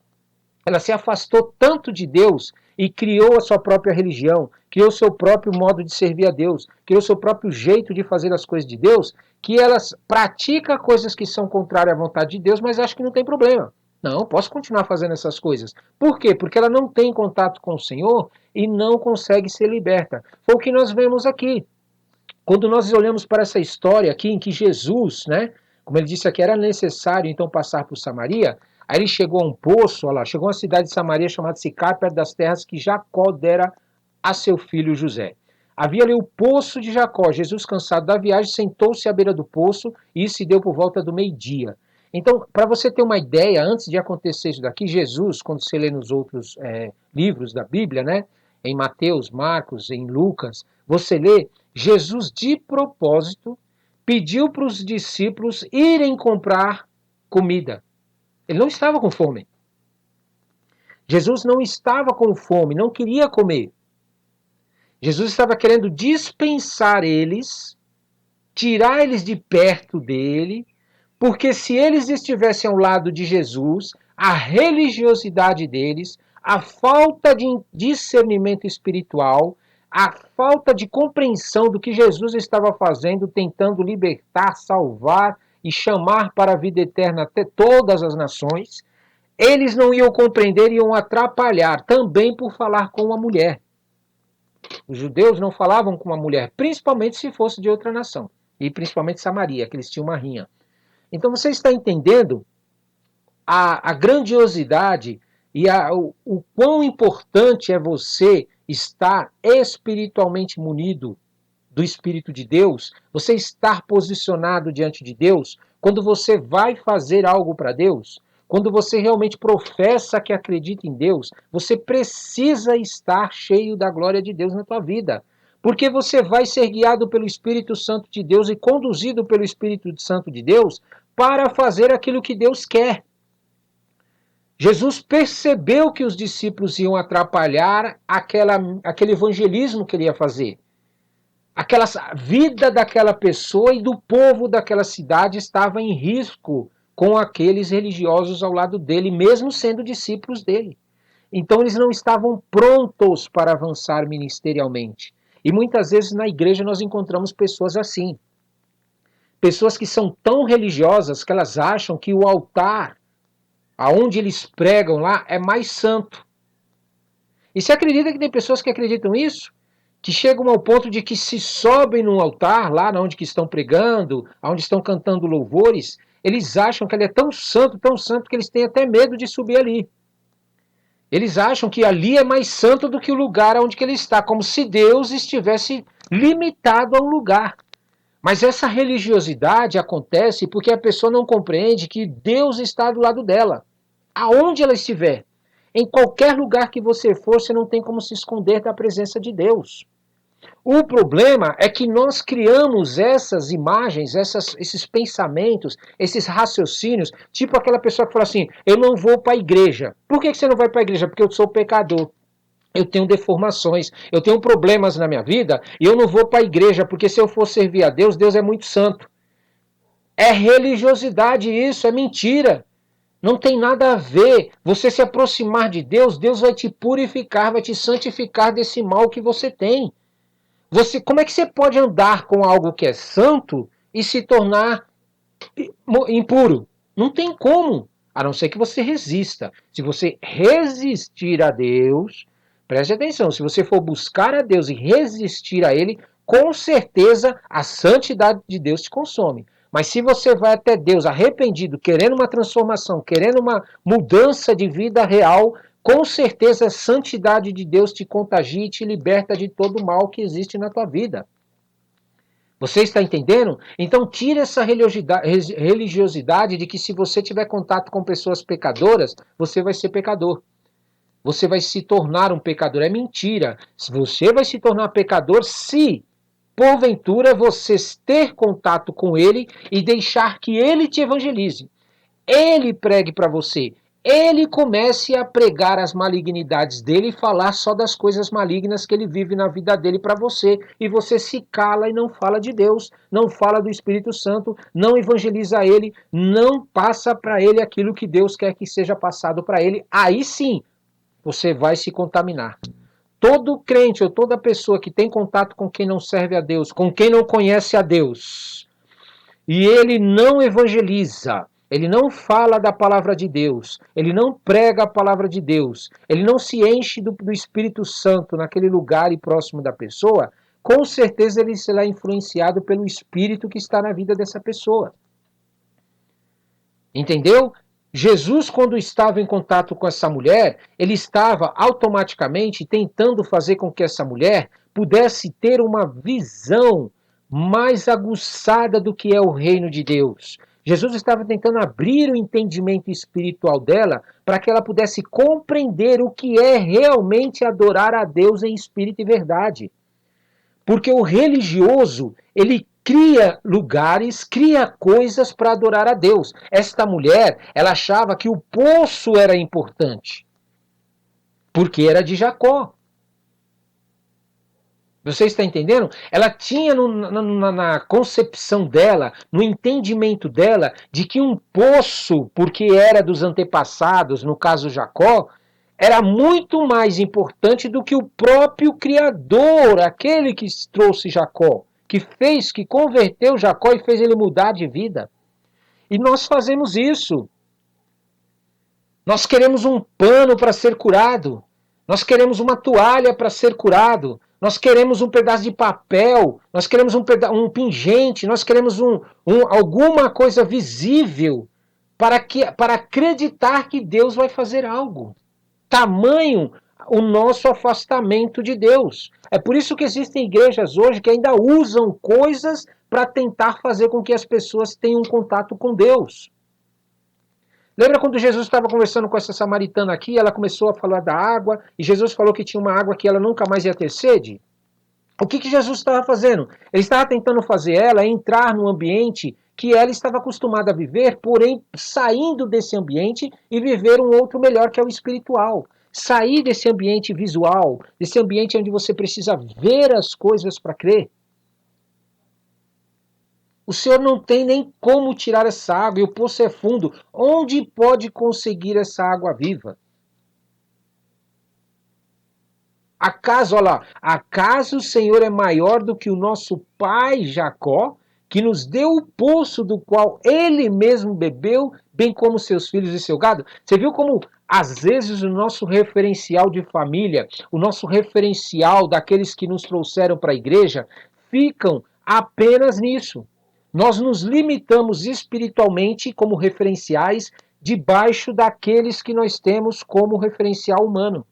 Ela se afastou tanto de Deus e criou a sua própria religião, criou o seu próprio modo de servir a Deus, criou o seu próprio jeito de fazer as coisas de Deus, que elas praticam coisas que são contrárias à vontade de Deus, mas acham que não tem problema. Não, posso continuar fazendo essas coisas. Por quê? Porque ela não tem contato com o Senhor e não consegue ser liberta. Foi o que nós vemos aqui. Quando nós olhamos para essa história aqui em que Jesus, né, como ele disse aqui, era necessário então passar por Samaria, aí ele chegou a um poço, olha lá, chegou a uma cidade de Samaria chamada Sicar, perto das terras que Jacó dera a seu filho José. Havia ali o poço de Jacó. Jesus, cansado da viagem, sentou-se à beira do poço e isso se deu por volta do meio-dia. Então, para você ter uma ideia, antes de acontecer isso daqui, Jesus, quando você lê nos outros livros da Bíblia, né, em Mateus, Marcos, em Lucas, você lê, Jesus de propósito pediu para os discípulos irem comprar comida. Ele não estava com fome. Jesus não estava com fome, não queria comer. Jesus estava querendo dispensar eles, tirar eles de perto dele, porque se eles estivessem ao lado de Jesus, a religiosidade deles, a falta de discernimento espiritual, a falta de compreensão do que Jesus estava fazendo, tentando libertar, salvar e chamar para a vida eterna até todas as nações, eles não iam compreender e iam atrapalhar também por falar com uma mulher. Os judeus não falavam com uma mulher, principalmente se fosse de outra nação, e principalmente Samaria, que eles tinham uma rinha. Então você está entendendo a grandiosidade e o quão importante é você estar espiritualmente munido do Espírito de Deus, você estar posicionado diante de Deus, quando você vai fazer algo para Deus, quando você realmente professa que acredita em Deus, você precisa estar cheio da glória de Deus na tua vida. Porque você vai ser guiado pelo Espírito Santo de Deus e conduzido pelo Espírito Santo de Deus para fazer aquilo que Deus quer. Jesus percebeu que os discípulos iam atrapalhar aquele evangelismo que ele ia fazer. Aquela vida daquela pessoa e do povo daquela cidade estava em risco com aqueles religiosos ao lado dele, mesmo sendo discípulos dele. Então eles não estavam prontos para avançar ministerialmente. E muitas vezes na igreja nós encontramos pessoas assim. Pessoas que são tão religiosas que elas acham que o altar, aonde eles pregam lá, é mais santo. E você acredita que tem pessoas que acreditam isso? Que chegam ao ponto de que se sobem num altar, lá onde que estão pregando, onde estão cantando louvores, eles acham que ele é tão santo, que eles têm até medo de subir ali. Eles acham que ali é mais santo do que o lugar onde que ele está, como se Deus estivesse limitado a um lugar. Mas essa religiosidade acontece porque a pessoa não compreende que Deus está do lado dela, aonde ela estiver. Em qualquer lugar que você for, você não tem como se esconder da presença de Deus. O problema é que nós criamos essas imagens, esses pensamentos, esses raciocínios, tipo aquela pessoa que fala assim, eu não vou para a igreja. Por que você não vai para a igreja? Porque eu sou pecador. Eu tenho deformações, eu tenho problemas na minha vida e eu não vou para a igreja, porque se eu for servir a Deus, Deus é muito santo. É religiosidade isso, é mentira. Não tem nada a ver. Você se aproximar de Deus, Deus vai te purificar, vai te santificar desse mal que você tem. Como é que você pode andar com algo que é santo e se tornar impuro? Não tem como, a não ser que você resista. Se você resistir a Deus, preste atenção, se você for buscar a Deus e resistir a Ele, com certeza a santidade de Deus te consome. Mas se você vai até Deus arrependido, querendo uma transformação, querendo uma mudança de vida real, com certeza a santidade de Deus te contagia e te liberta de todo o mal que existe na tua vida. Você está entendendo? Então tira essa religiosidade de que se você tiver contato com pessoas pecadoras, você vai ser pecador. Você vai se tornar um pecador. É mentira. Você vai se tornar pecador se, porventura, você ter contato com ele e deixar que ele te evangelize. Ele pregue para você. Ele comece a pregar as malignidades dele e falar só das coisas malignas que ele vive na vida dele para você. E você se cala e não fala de Deus, não fala do Espírito Santo, não evangeliza ele, não passa para ele aquilo que Deus quer que seja passado para ele. Aí sim, você vai se contaminar. Todo crente ou toda pessoa que tem contato com quem não serve a Deus, com quem não conhece a Deus, e ele não evangeliza, ele não fala da palavra de Deus, ele não prega a palavra de Deus, ele não se enche do Espírito Santo naquele lugar e próximo da pessoa, com certeza ele será influenciado pelo Espírito que está na vida dessa pessoa. Entendeu? Jesus, quando estava em contato com essa mulher, ele estava automaticamente tentando fazer com que essa mulher pudesse ter uma visão mais aguçada do que é o reino de Deus. Jesus estava tentando abrir o entendimento espiritual dela para que ela pudesse compreender o que é realmente adorar a Deus em espírito e verdade. Porque o religioso, ele cria lugares, cria coisas para adorar a Deus. Esta mulher, ela achava que o poço era importante, porque era de Jacó. Você está entendendo? Ela tinha na concepção dela, no entendimento dela, de que um poço, porque era dos antepassados, no caso Jacó, era muito mais importante do que o próprio Criador, aquele que trouxe Jacó, que fez, que converteu Jacó e fez ele mudar de vida. E nós fazemos isso. Nós queremos um pano para ser curado. Nós queremos uma toalha para ser curado. Nós queremos um pedaço de papel. Nós queremos um pingente. Nós queremos alguma coisa visível para acreditar que Deus vai fazer algo. Tamanho o nosso afastamento de Deus. É por isso que existem igrejas hoje que ainda usam coisas para tentar fazer com que as pessoas tenham contato com Deus. Lembra quando Jesus estava conversando com essa samaritana aqui, ela começou a falar da água, e Jesus falou que tinha uma água que ela nunca mais ia ter sede? O que Jesus estava fazendo? Ele estava tentando fazer ela entrar num ambiente que ela estava acostumada a viver, porém saindo desse ambiente e viver um outro melhor, que é o espiritual. Sair desse ambiente visual, desse ambiente onde você precisa ver as coisas para crer. O Senhor não tem nem como tirar essa água, e o poço é fundo. Onde pode conseguir essa água viva? Acaso, olha lá, acaso o Senhor é maior do que o nosso pai Jacó, que nos deu o poço do qual ele mesmo bebeu, bem como seus filhos e seu gado? Você viu como, às vezes, o nosso referencial de família, o nosso referencial daqueles que nos trouxeram para a igreja, ficam apenas nisso. Nós nos limitamos espiritualmente como referenciais debaixo daqueles que nós temos como referencial humano.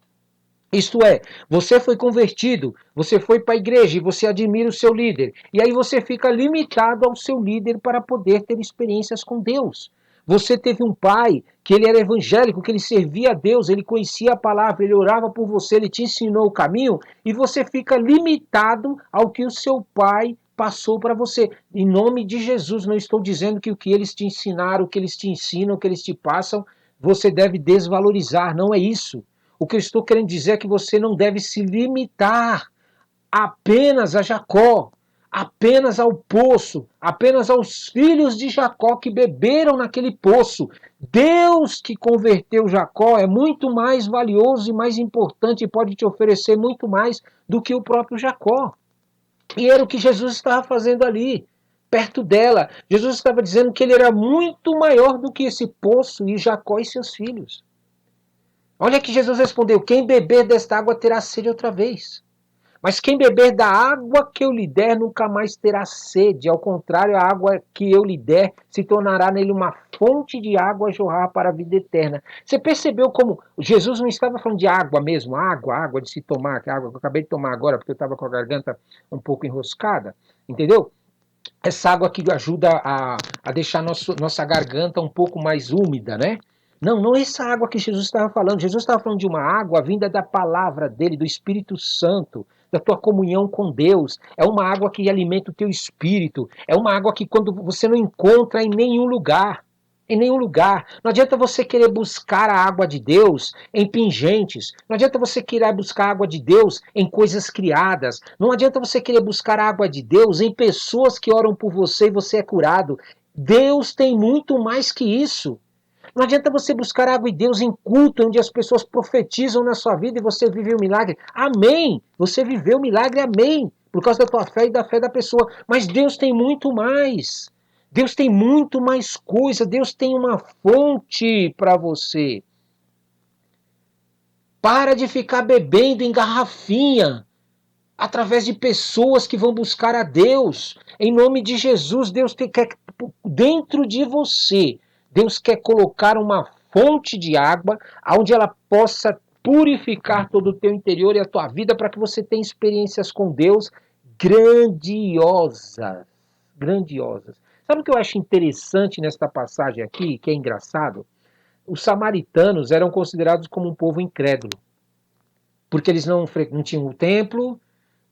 Isto é, você foi convertido, você foi para a igreja e você admira o seu líder. E aí você fica limitado ao seu líder para poder ter experiências com Deus. Você teve um pai que ele era evangélico, que ele servia a Deus, ele conhecia a palavra, ele orava por você, ele te ensinou o caminho, e você fica limitado ao que o seu pai passou para você. Em nome de Jesus, não estou dizendo que o que eles te ensinaram, o que eles te ensinam, o que eles te passam, você deve desvalorizar. Não é isso. O que eu estou querendo dizer é que você não deve se limitar apenas a Jacó, apenas ao poço, apenas aos filhos de Jacó que beberam naquele poço. Deus que converteu Jacó é muito mais valioso e mais importante e pode te oferecer muito mais do que o próprio Jacó. E era o que Jesus estava fazendo ali, perto dela. Jesus estava dizendo que ele era muito maior do que esse poço e Jacó e seus filhos. Olha que Jesus respondeu: quem beber desta água terá sede outra vez. Mas quem beber da água que eu lhe der nunca mais terá sede. Ao contrário, a água que eu lhe der se tornará nele uma fonte de água a jorrar para a vida eterna. Você percebeu como Jesus não estava falando de água mesmo, água de se tomar, que é a água que eu acabei de tomar agora, porque eu estava com a garganta um pouco enroscada, entendeu? Essa água que ajuda a deixar nossa garganta um pouco mais úmida, né? Não, não é essa água que Jesus estava falando. Jesus estava falando de uma água vinda da palavra dele, do Espírito Santo, da tua comunhão com Deus. É uma água que alimenta o teu espírito. É uma água que quando você não encontra em nenhum lugar. Em nenhum lugar. Não adianta você querer buscar a água de Deus em pingentes. Não adianta você querer buscar a água de Deus em coisas criadas. Não adianta você querer buscar a água de Deus em pessoas que oram por você e você é curado. Deus tem muito mais que isso. Não adianta você buscar água e Deus em culto, onde as pessoas profetizam na sua vida e você viveu o milagre. Amém! Você viveu o milagre, amém! Por causa da tua fé e da fé da pessoa. Mas Deus tem muito mais. Deus tem muito mais coisa. Deus tem uma fonte para você. Para de ficar bebendo em garrafinha, através de pessoas que vão buscar a Deus. Em nome de Jesus, Deus quer dentro de você. Deus quer colocar uma fonte de água onde ela possa purificar todo o teu interior e a tua vida para que você tenha experiências com Deus grandiosas. Grandiosas. Sabe o que eu acho interessante nesta passagem aqui, que é engraçado? Os samaritanos eram considerados como um povo incrédulo, porque eles não tinham o templo,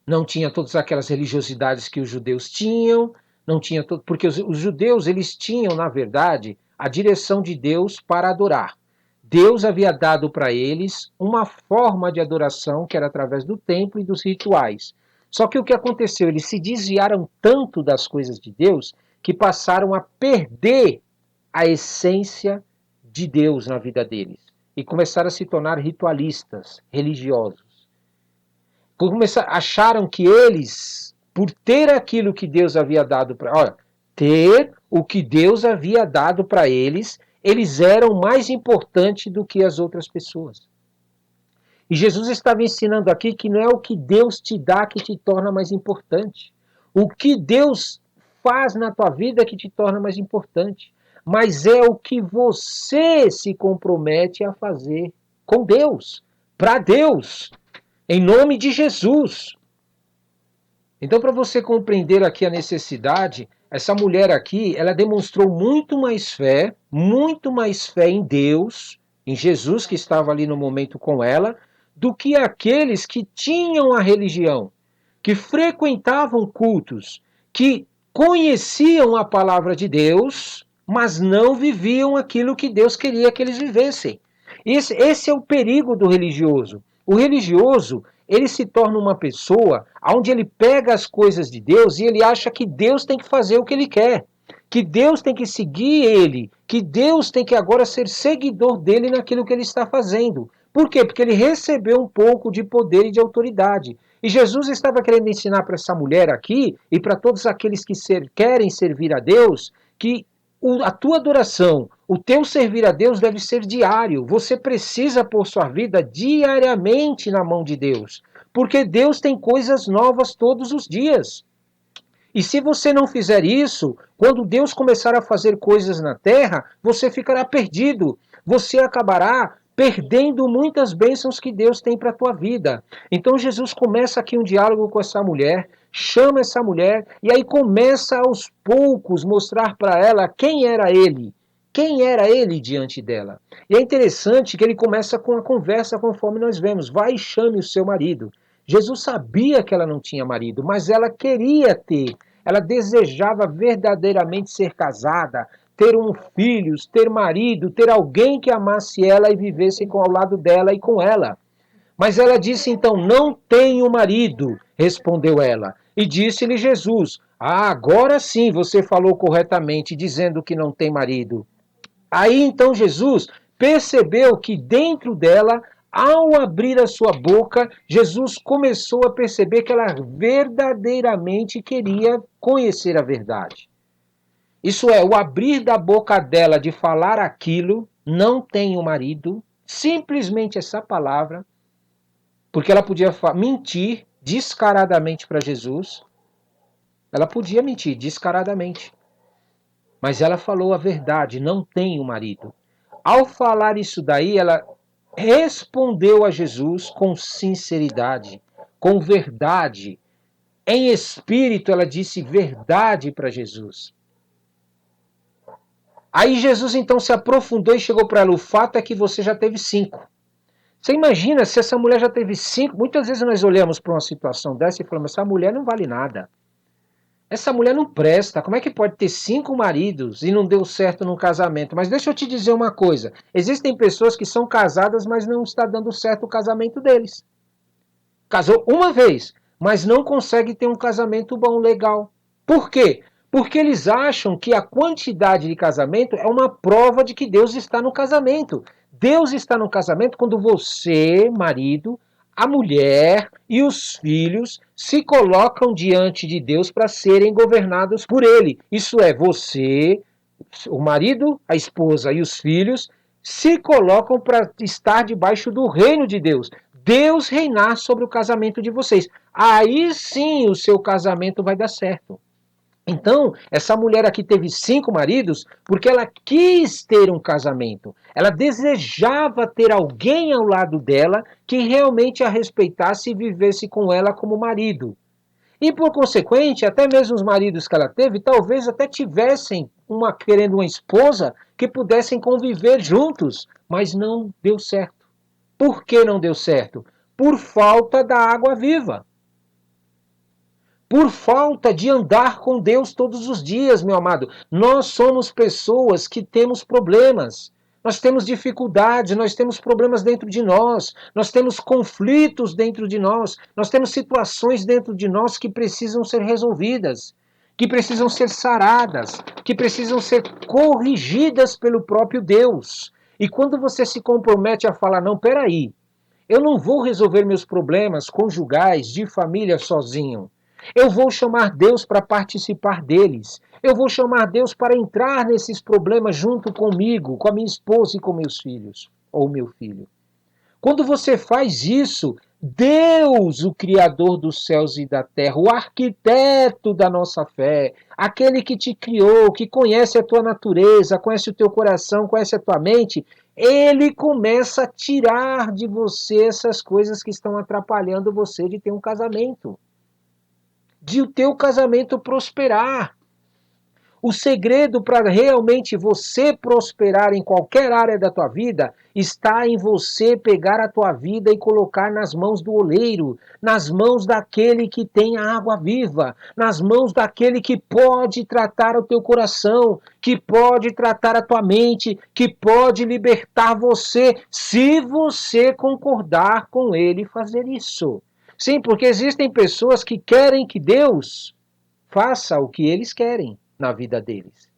não tinha todas aquelas religiosidades que os judeus tinham, não tinha porque os judeus eles tinham, na verdade, a direção de Deus para adorar. Deus havia dado para eles uma forma de adoração que era através do templo e dos rituais. Só que o que aconteceu? Eles se desviaram tanto das coisas de Deus que passaram a perder a essência de Deus na vida deles e começaram a se tornar ritualistas, religiosos. Acharam que eles, por ter aquilo que Deus havia dado para, olha, ter o que Deus havia dado para eles, eles eram mais importantes do que as outras pessoas. E Jesus estava ensinando aqui que não é o que Deus te dá que te torna mais importante. O que Deus faz na tua vida que te torna mais importante. Mas é o que você se compromete a fazer com Deus, para Deus. Em nome de Jesus. Então, para você compreender aqui a necessidade, essa mulher aqui, ela demonstrou muito mais fé em Deus, em Jesus que estava ali no momento com ela, do que aqueles que tinham a religião, que frequentavam cultos, que conheciam a palavra de Deus, mas não viviam aquilo que Deus queria que eles vivessem. Esse é o perigo do religioso. O religioso, ele se torna uma pessoa onde ele pega as coisas de Deus e ele acha que Deus tem que fazer o que ele quer, que Deus tem que seguir ele, que Deus tem que agora ser seguidor dele naquilo que ele está fazendo. Por quê? Porque ele recebeu um pouco de poder e de autoridade. E Jesus estava querendo ensinar para essa mulher aqui e para todos aqueles que querem servir a Deus que a tua adoração, o teu servir a Deus deve ser diário. Você precisa pôr sua vida diariamente na mão de Deus. Porque Deus tem coisas novas todos os dias. E se você não fizer isso, quando Deus começar a fazer coisas na terra, você ficará perdido. Você acabará perdendo muitas bênçãos que Deus tem para a tua vida. Então Jesus começa aqui um diálogo com essa mulher, chama essa mulher e aí começa aos poucos mostrar para ela quem era ele. Quem era ele diante dela? E é interessante que ele começa com a conversa conforme nós vemos. Vai e chame o seu marido. Jesus sabia que ela não tinha marido, mas ela queria ter. Ela desejava verdadeiramente ser casada, ter filhos, ter marido, ter alguém que amasse ela e vivesse ao lado dela e com ela. Mas ela disse então, não tenho marido, respondeu ela. E disse-lhe Jesus, agora sim você falou corretamente, dizendo que não tem marido. Aí então Jesus percebeu que dentro dela, ao abrir a sua boca, Jesus começou a perceber que ela verdadeiramente queria conhecer a verdade. Isso é, o abrir da boca dela de falar aquilo, não tenho marido, simplesmente essa palavra, porque ela podia mentir descaradamente para Jesus, ela podia mentir descaradamente, mas ela falou a verdade, não tenho marido. Ao falar isso daí, ela respondeu a Jesus com sinceridade, com verdade. Em espírito, ela disse verdade para Jesus. Aí Jesus então se aprofundou e chegou para ela, o fato é que você já teve 5. Você imagina se essa mulher já teve 5, muitas vezes nós olhamos para uma situação dessa e falamos, essa mulher não vale nada. Essa mulher não presta, como é que pode ter 5 maridos e não deu certo no casamento? Mas deixa eu te dizer uma coisa, existem pessoas que são casadas, mas não está dando certo o casamento deles. Casou uma vez, mas não consegue ter um casamento bom, legal. Por quê? Porque eles acham que a quantidade de casamento é uma prova de que Deus está no casamento. Deus está no casamento quando você, marido, a mulher e os filhos se colocam diante de Deus para serem governados por Ele. Isso é, você, o marido, a esposa e os filhos se colocam para estar debaixo do reino de Deus. Deus reinar sobre o casamento de vocês. Aí sim o seu casamento vai dar certo. Então, essa mulher aqui teve 5 maridos porque ela quis ter um casamento. Ela desejava ter alguém ao lado dela que realmente a respeitasse e vivesse com ela como marido. E por consequente, até mesmo os maridos que ela teve, talvez até tivessem querendo uma esposa que pudessem conviver juntos, mas não deu certo. Por que não deu certo? Por falta da água viva. Por falta de andar com Deus todos os dias, meu amado. Nós somos pessoas que temos problemas. Nós temos dificuldades, nós temos problemas dentro de nós temos conflitos dentro de nós temos situações dentro de nós que precisam ser resolvidas, que precisam ser saradas, que precisam ser corrigidas pelo próprio Deus. E quando você se compromete a falar, não, peraí, eu não vou resolver meus problemas conjugais de família sozinho. Eu vou chamar Deus para participar deles. Eu vou chamar Deus para entrar nesses problemas junto comigo, com a minha esposa e com meus filhos, ou meu filho. Quando você faz isso, Deus, o Criador dos céus e da terra, o arquiteto da nossa fé, aquele que te criou, que conhece a tua natureza, conhece o teu coração, conhece a tua mente, ele começa a tirar de você essas coisas que estão atrapalhando você de ter um casamento, de o teu casamento prosperar. O segredo para realmente você prosperar em qualquer área da tua vida está em você pegar a tua vida e colocar nas mãos do oleiro, nas mãos daquele que tem a água viva, nas mãos daquele que pode tratar o teu coração, que pode tratar a tua mente, que pode libertar você, se você concordar com ele fazer isso. Sim, porque existem pessoas que querem que Deus faça o que eles querem na vida deles.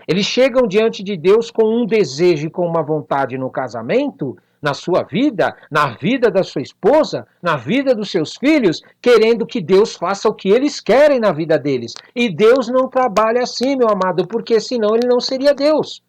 Eles chegam diante de Deus com um desejo e com uma vontade no casamento, na sua vida, na vida da sua esposa, na vida dos seus filhos, querendo que Deus faça o que eles querem na vida deles. E Deus não trabalha assim, meu amado, porque senão ele não seria Deus.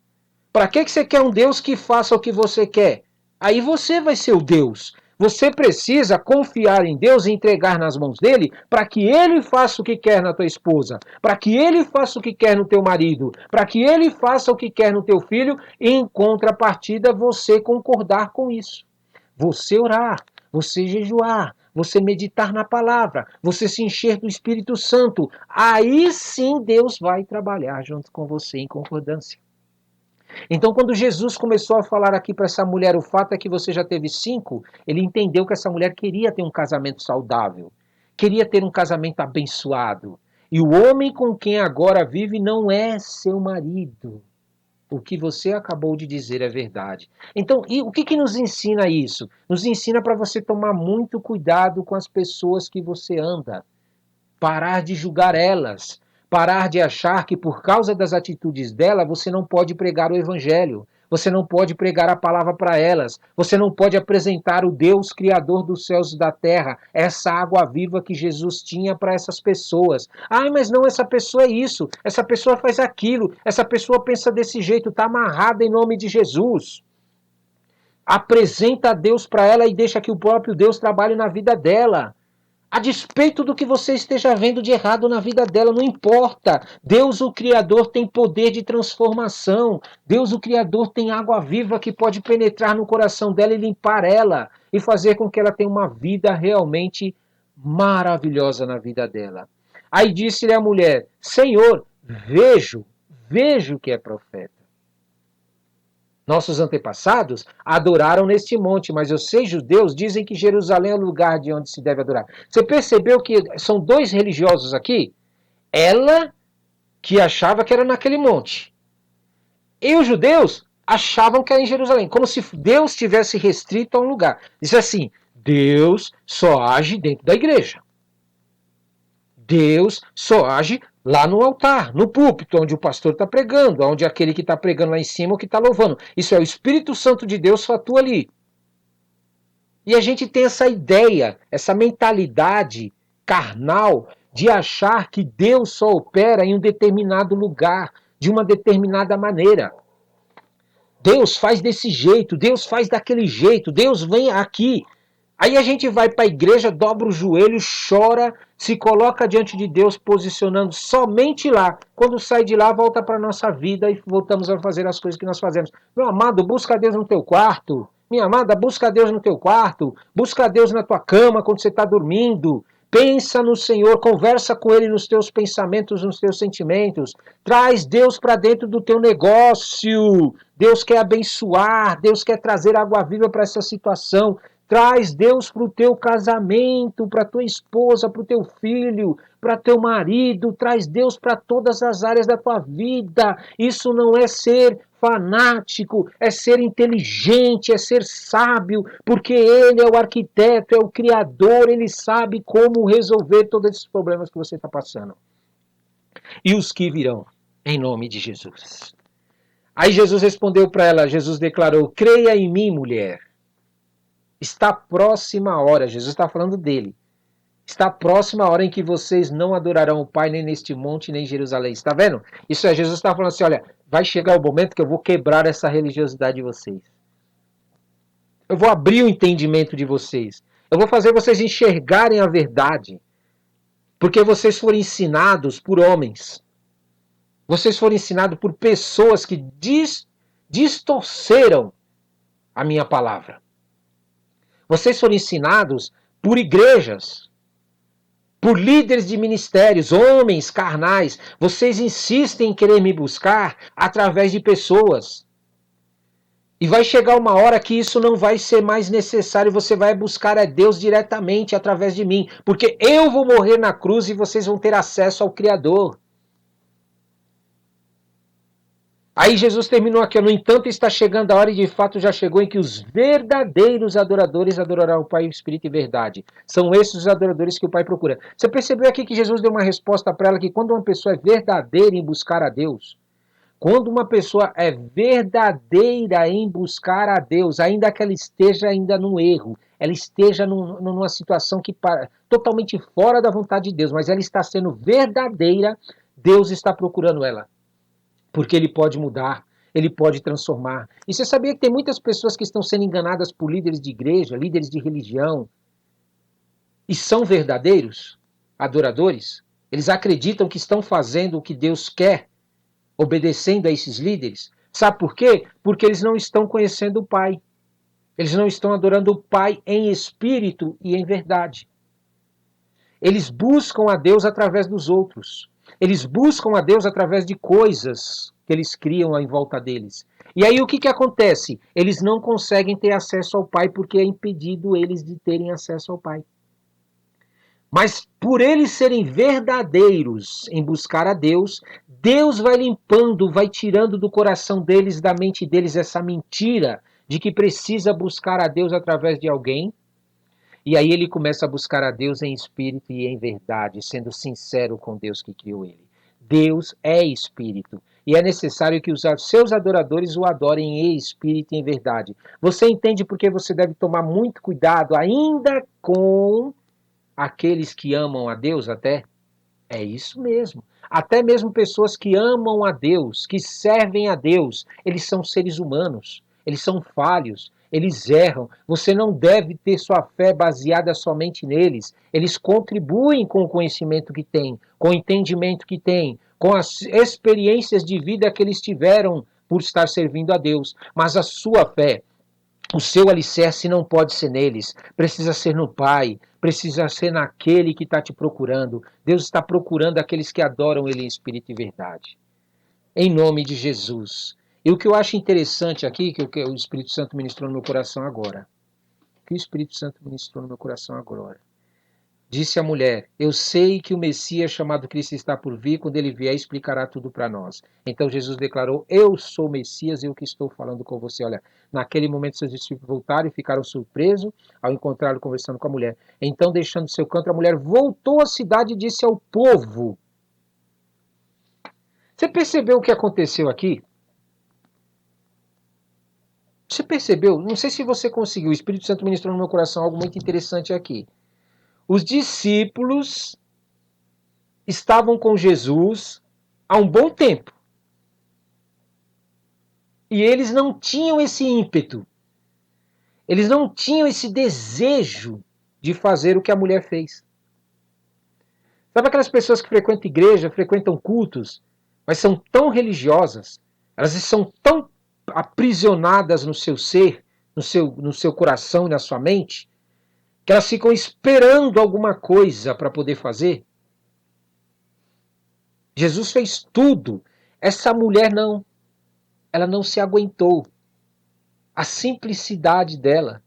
Para que você quer um Deus que faça o que você quer? Aí você vai ser o Deus. Você precisa confiar em Deus e entregar nas mãos dele para que ele faça o que quer na tua esposa, para que ele faça o que quer no teu marido, para que ele faça o que quer no teu filho e em contrapartida você concordar com isso. Você orar, você jejuar, você meditar na palavra, você se encher do Espírito Santo. Aí sim Deus vai trabalhar junto com você em concordância. Então, quando Jesus começou a falar aqui para essa mulher, o fato é que você já teve 5, ele entendeu que essa mulher queria ter um casamento saudável, queria ter um casamento abençoado. E o homem com quem agora vive não é seu marido. O que você acabou de dizer é verdade. Então, e o que nos ensina isso? Nos ensina para você tomar muito cuidado com as pessoas que você anda. Parar de julgar elas. Parar de achar que por causa das atitudes dela você não pode pregar o evangelho. Você não pode pregar a palavra para elas. Você não pode apresentar o Deus Criador dos céus e da terra, essa água viva que Jesus tinha para essas pessoas. Ah, mas não, essa pessoa é isso, essa pessoa faz aquilo, essa pessoa pensa desse jeito, está amarrada em nome de Jesus. Apresenta a Deus para ela e deixa que o próprio Deus trabalhe na vida dela. A despeito do que você esteja vendo de errado na vida dela, não importa. Deus, o Criador, tem poder de transformação. Deus, o Criador, tem água viva que pode penetrar no coração dela e limpar ela. E fazer com que ela tenha uma vida realmente maravilhosa na vida dela. Aí disse-lhe a mulher, Senhor, vejo que é profeta. Nossos antepassados adoraram neste monte, mas os 6 judeus dizem que Jerusalém é o lugar de onde se deve adorar. Você percebeu que são 2 religiosos aqui? Ela, que achava que era naquele monte. E os judeus achavam que era em Jerusalém, como se Deus tivesse restrito a um lugar. Diz assim, Deus só age dentro da igreja. Deus só age Lá no altar, no púlpito, onde o pastor está pregando, onde aquele que está pregando lá em cima, o que está louvando. Isso é o Espírito Santo de Deus atua ali. E a gente tem essa ideia, essa mentalidade carnal de achar que Deus só opera em um determinado lugar, de uma determinada maneira. Deus faz desse jeito, Deus faz daquele jeito, Deus vem aqui. Aí a gente vai para a igreja, dobra o joelho, chora, se coloca diante de Deus, posicionando somente lá. Quando sai de lá, volta para a nossa vida e voltamos a fazer as coisas que nós fazemos. Meu amado, busca Deus no teu quarto. Minha amada, busca Deus no teu quarto. Busca Deus na tua cama quando você está dormindo. Pensa no Senhor, conversa com Ele nos teus pensamentos, nos teus sentimentos. Traz Deus para dentro do teu negócio. Deus quer abençoar, Deus quer trazer água viva para essa situação. Traz Deus para o teu casamento, para tua esposa, para o teu filho, para teu marido. Traz Deus para todas as áreas da tua vida. Isso não é ser fanático, é ser inteligente, é ser sábio, porque Ele é o arquiteto, é o criador, Ele sabe como resolver todos esses problemas que você está passando. E os que virão, em nome de Jesus. Aí Jesus respondeu para ela, Jesus declarou, creia em mim, mulher. Está próxima a hora, Jesus está falando dele. Está próxima a hora em que vocês não adorarão o Pai nem neste monte, nem em Jerusalém. Está vendo? Isso é, Jesus está falando assim, olha, vai chegar o momento que eu vou quebrar essa religiosidade de vocês. Eu vou abrir o entendimento de vocês. Eu vou fazer vocês enxergarem a verdade. Porque vocês foram ensinados por homens. Vocês foram ensinados por pessoas que distorceram a minha palavra. Vocês foram ensinados por igrejas, por líderes de ministérios, homens carnais. Vocês insistem em querer me buscar através de pessoas. E vai chegar uma hora que isso não vai ser mais necessário. Você vai buscar a Deus diretamente através de mim. Porque eu vou morrer na cruz e vocês vão ter acesso ao Criador. Aí Jesus terminou aqui, no entanto está chegando a hora e de fato já chegou em que os verdadeiros adoradores adorarão o Pai, o Espírito e verdade. São esses os adoradores que o Pai procura. Você percebeu aqui que Jesus deu uma resposta para ela que quando uma pessoa é verdadeira em buscar a Deus, quando uma pessoa é verdadeira em buscar a Deus, ainda que ela esteja ainda no erro, ela esteja numa situação que totalmente fora da vontade de Deus, mas ela está sendo verdadeira, Deus está procurando ela. Porque ele pode mudar, ele pode transformar. E você sabia que tem muitas pessoas que estão sendo enganadas por líderes de igreja, líderes de religião, e são verdadeiros adoradores? Eles acreditam que estão fazendo o que Deus quer, obedecendo a esses líderes. Sabe por quê? Porque eles não estão conhecendo o Pai. Eles não estão adorando o Pai em espírito e em verdade. Eles buscam a Deus através dos outros. Eles buscam a Deus através de coisas que eles criam em volta deles. E aí o que acontece? Eles não conseguem ter acesso ao Pai porque é impedido eles de terem acesso ao Pai. Mas por eles serem verdadeiros em buscar a Deus, Deus vai limpando, vai tirando do coração deles, da mente deles, essa mentira de que precisa buscar a Deus através de alguém. E aí ele começa a buscar a Deus em espírito e em verdade, sendo sincero com Deus que criou ele. Deus é espírito. E é necessário que os seus adoradores o adorem em espírito e em verdade. Você entende porque você deve tomar muito cuidado ainda com aqueles que amam a Deus até? É isso mesmo. Até mesmo pessoas que amam a Deus, que servem a Deus, eles são seres humanos, eles são falhos, eles erram. Você não deve ter sua fé baseada somente neles. Eles contribuem com o conhecimento que têm, com o entendimento que têm, com as experiências de vida que eles tiveram por estar servindo a Deus. Mas a sua fé, o seu alicerce não pode ser neles, precisa ser no Pai, precisa ser naquele que está te procurando. Deus está procurando aqueles que adoram Ele em espírito e verdade. Em nome de Jesus. E o que eu acho interessante aqui, que o Espírito Santo ministrou no meu coração agora. O que o Espírito Santo ministrou no meu coração agora? Disse a mulher, eu sei que o Messias chamado Cristo está por vir, quando ele vier explicará tudo para nós. Então Jesus declarou, eu sou o Messias e eu que estou falando com você. Olha, naquele momento seus discípulos voltaram e ficaram surpresos ao encontrá-lo conversando com a mulher. Então, deixando seu canto, a mulher voltou à cidade e disse ao povo Você percebeu o que aconteceu aqui? Você percebeu? Não sei se você conseguiu. O Espírito Santo ministrou no meu coração algo muito interessante aqui. Os discípulos estavam com Jesus há um bom tempo. E eles não tinham esse ímpeto. Eles não tinham esse desejo de fazer o que a mulher fez. Sabe aquelas pessoas que frequentam igreja, frequentam cultos, mas são tão religiosas, elas são tão aprisionadas no seu ser, no seu coração e na sua mente, que elas ficam esperando alguma coisa para poder fazer? Jesus fez tudo. Essa mulher não. Ela não se aguentou. A simplicidade dela,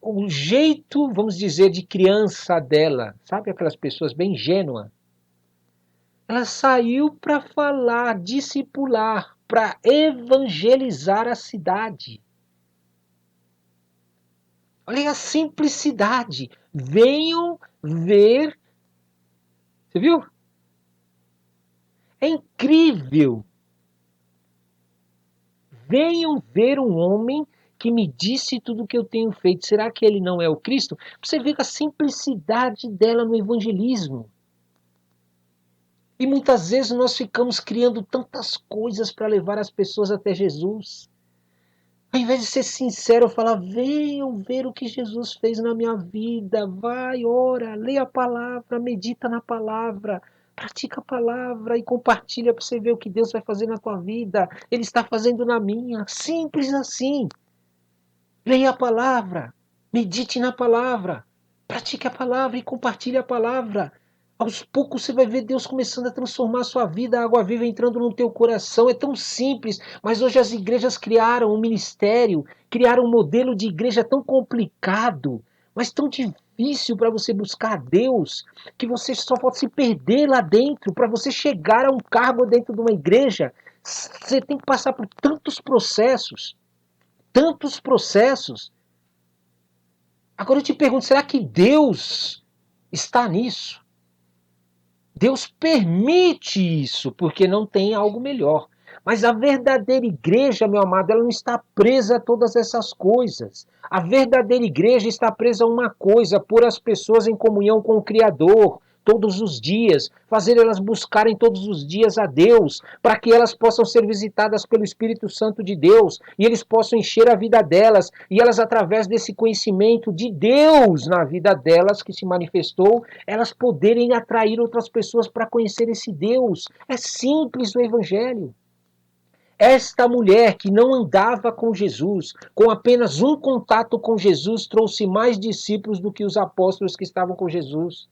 o jeito, vamos dizer, de criança dela, sabe aquelas pessoas bem ingênuas? Ela saiu para falar, discipular, para evangelizar a cidade. Olha a simplicidade. Venham ver. Você viu? É incrível. Venham ver um homem que me disse tudo o que eu tenho feito. Será que ele não é o Cristo? Você vê a simplicidade dela no evangelismo. E muitas vezes nós ficamos criando tantas coisas para levar as pessoas até Jesus. Ao invés de ser sincero, falar, venham ver o que Jesus fez na minha vida. Vai, ora, leia a palavra, medita na palavra. Pratica a palavra e compartilha para você ver o que Deus vai fazer na tua vida. Ele está fazendo na minha. Simples assim. Leia a palavra. Medite na palavra. Pratique a palavra e compartilhe a palavra. Aos poucos você vai ver Deus começando a transformar a sua vida, a água viva entrando no teu coração. É tão simples, mas hoje as igrejas criaram um ministério, criaram um modelo de igreja tão complicado, mas tão difícil para você buscar a Deus, que você só pode se perder lá dentro. Para você chegar a um cargo dentro de uma igreja, você tem que passar por tantos processos, tantos processos. Agora eu te pergunto, será que Deus está nisso? Deus permite isso porque não tem algo melhor. Mas a verdadeira igreja, meu amado, ela não está presa a todas essas coisas. A verdadeira igreja está presa a uma coisa, pôr as pessoas em comunhão com o Criador todos os dias, fazer elas buscarem todos os dias a Deus, para que elas possam ser visitadas pelo Espírito Santo de Deus, e eles possam encher a vida delas, e elas, através desse conhecimento de Deus na vida delas, que se manifestou, elas poderem atrair outras pessoas para conhecer esse Deus. É simples o Evangelho. Esta mulher que não andava com Jesus, com apenas um contato com Jesus, trouxe mais discípulos do que os apóstolos que estavam com Jesus.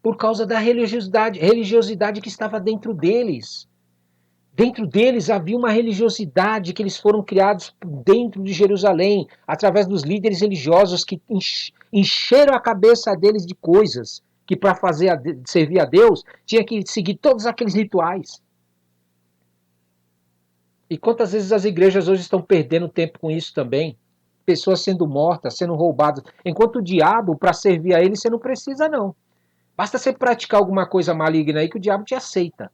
Por causa da religiosidade que estava dentro deles. Dentro deles havia uma religiosidade que eles foram criados dentro de Jerusalém, através dos líderes religiosos que encheram a cabeça deles de coisas, que para servir a Deus, tinha que seguir todos aqueles rituais. E quantas vezes as igrejas hoje estão perdendo tempo com isso também? Pessoas sendo mortas, sendo roubadas. Enquanto o diabo, para servir a ele, você não precisa não. Basta você praticar alguma coisa maligna aí que o diabo te aceita.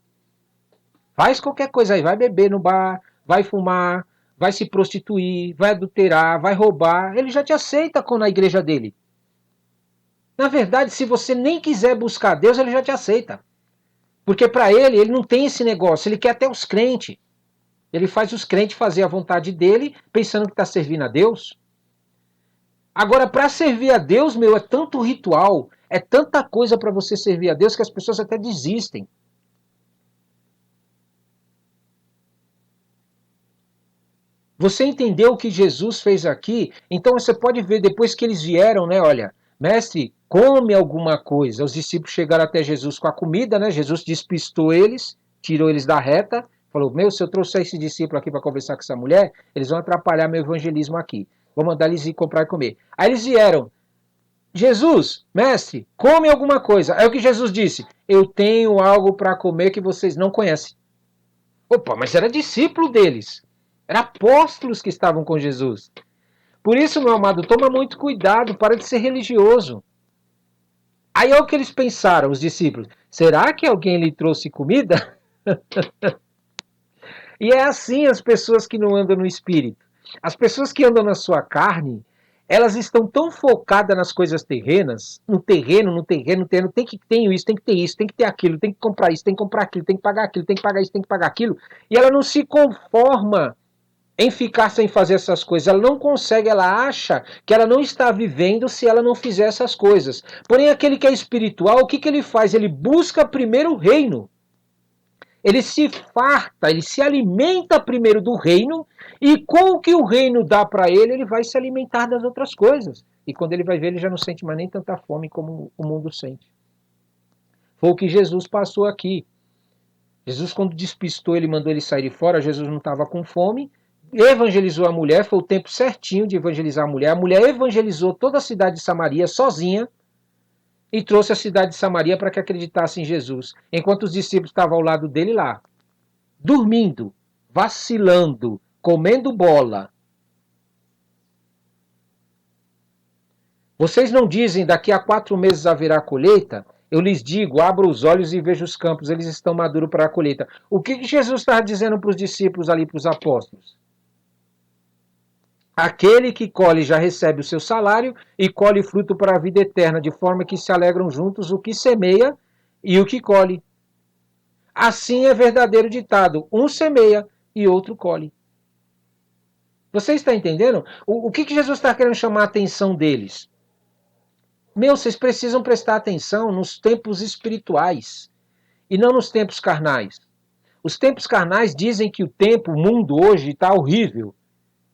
Faz qualquer coisa aí, vai beber no bar, vai fumar, vai se prostituir, vai adulterar, vai roubar. Ele já te aceita na igreja dele. Na verdade, se você nem quiser buscar Deus, ele já te aceita. Porque para ele não tem esse negócio, ele quer até os crentes. Ele faz os crentes fazer a vontade dele, pensando que está servindo a Deus. Agora, para servir a Deus, meu, é tanto ritual, é tanta coisa para você servir a Deus que as pessoas até desistem. Você entendeu o que Jesus fez aqui? Então você pode ver, depois que eles vieram, né? Olha, mestre, come alguma coisa. Os discípulos chegaram até Jesus com a comida, né? Jesus despistou eles, tirou eles da reta, falou, meu, se eu trouxer esse discípulo aqui para conversar com essa mulher, eles vão atrapalhar meu evangelismo aqui. Vou mandar eles ir comprar e comer. Aí eles vieram. Jesus, mestre, come alguma coisa. Aí o que Jesus disse? Eu tenho algo para comer que vocês não conhecem. Opa, mas era discípulo deles. Eram apóstolos que estavam com Jesus. Por isso, meu amado, toma muito cuidado, para de ser religioso. Aí é o que eles pensaram, os discípulos. Será que alguém lhe trouxe comida? E é assim as pessoas que não andam no espírito. As pessoas que andam na sua carne, elas estão tão focadas nas coisas terrenas, no terreno, no terreno, no terreno, tem que ter isso, tem que ter isso, tem que ter aquilo, tem que comprar isso, tem que comprar aquilo, tem que pagar aquilo, tem que pagar isso, tem que pagar aquilo, e ela não se conforma em ficar sem fazer essas coisas. Ela não consegue, ela acha que ela não está vivendo se ela não fizer essas coisas. Porém, aquele que é espiritual, o que, que ele faz? Ele busca primeiro o reino. Ele se farta, ele se alimenta primeiro do reino, e com o que o reino dá para ele, ele vai se alimentar das outras coisas. E quando ele vai ver, ele já não sente mais nem tanta fome como o mundo sente. Foi o que Jesus passou aqui. Jesus, quando despistou, ele mandou ele sair de fora, Jesus não estava com fome, evangelizou a mulher, foi o tempo certinho de evangelizar a mulher. A mulher evangelizou toda a cidade de Samaria sozinha, e trouxe a cidade de Samaria para que acreditasse em Jesus. Enquanto os discípulos estavam ao lado dele lá, dormindo, vacilando, comendo bola. Vocês não dizem, daqui a 4 meses haverá colheita? Eu lhes digo, abro os olhos e vejo os campos, eles estão maduros para a colheita. O que Jesus estava dizendo para os discípulos ali, para os apóstolos? Aquele que colhe já recebe o seu salário e colhe fruto para a vida eterna, de forma que se alegram juntos o que semeia e o que colhe. Assim é verdadeiro ditado: um semeia e outro colhe. Você está entendendo? O que Jesus está querendo chamar a atenção deles? Vocês precisam prestar atenção nos tempos espirituais e não nos tempos carnais. Os tempos carnais dizem que o mundo hoje está horrível,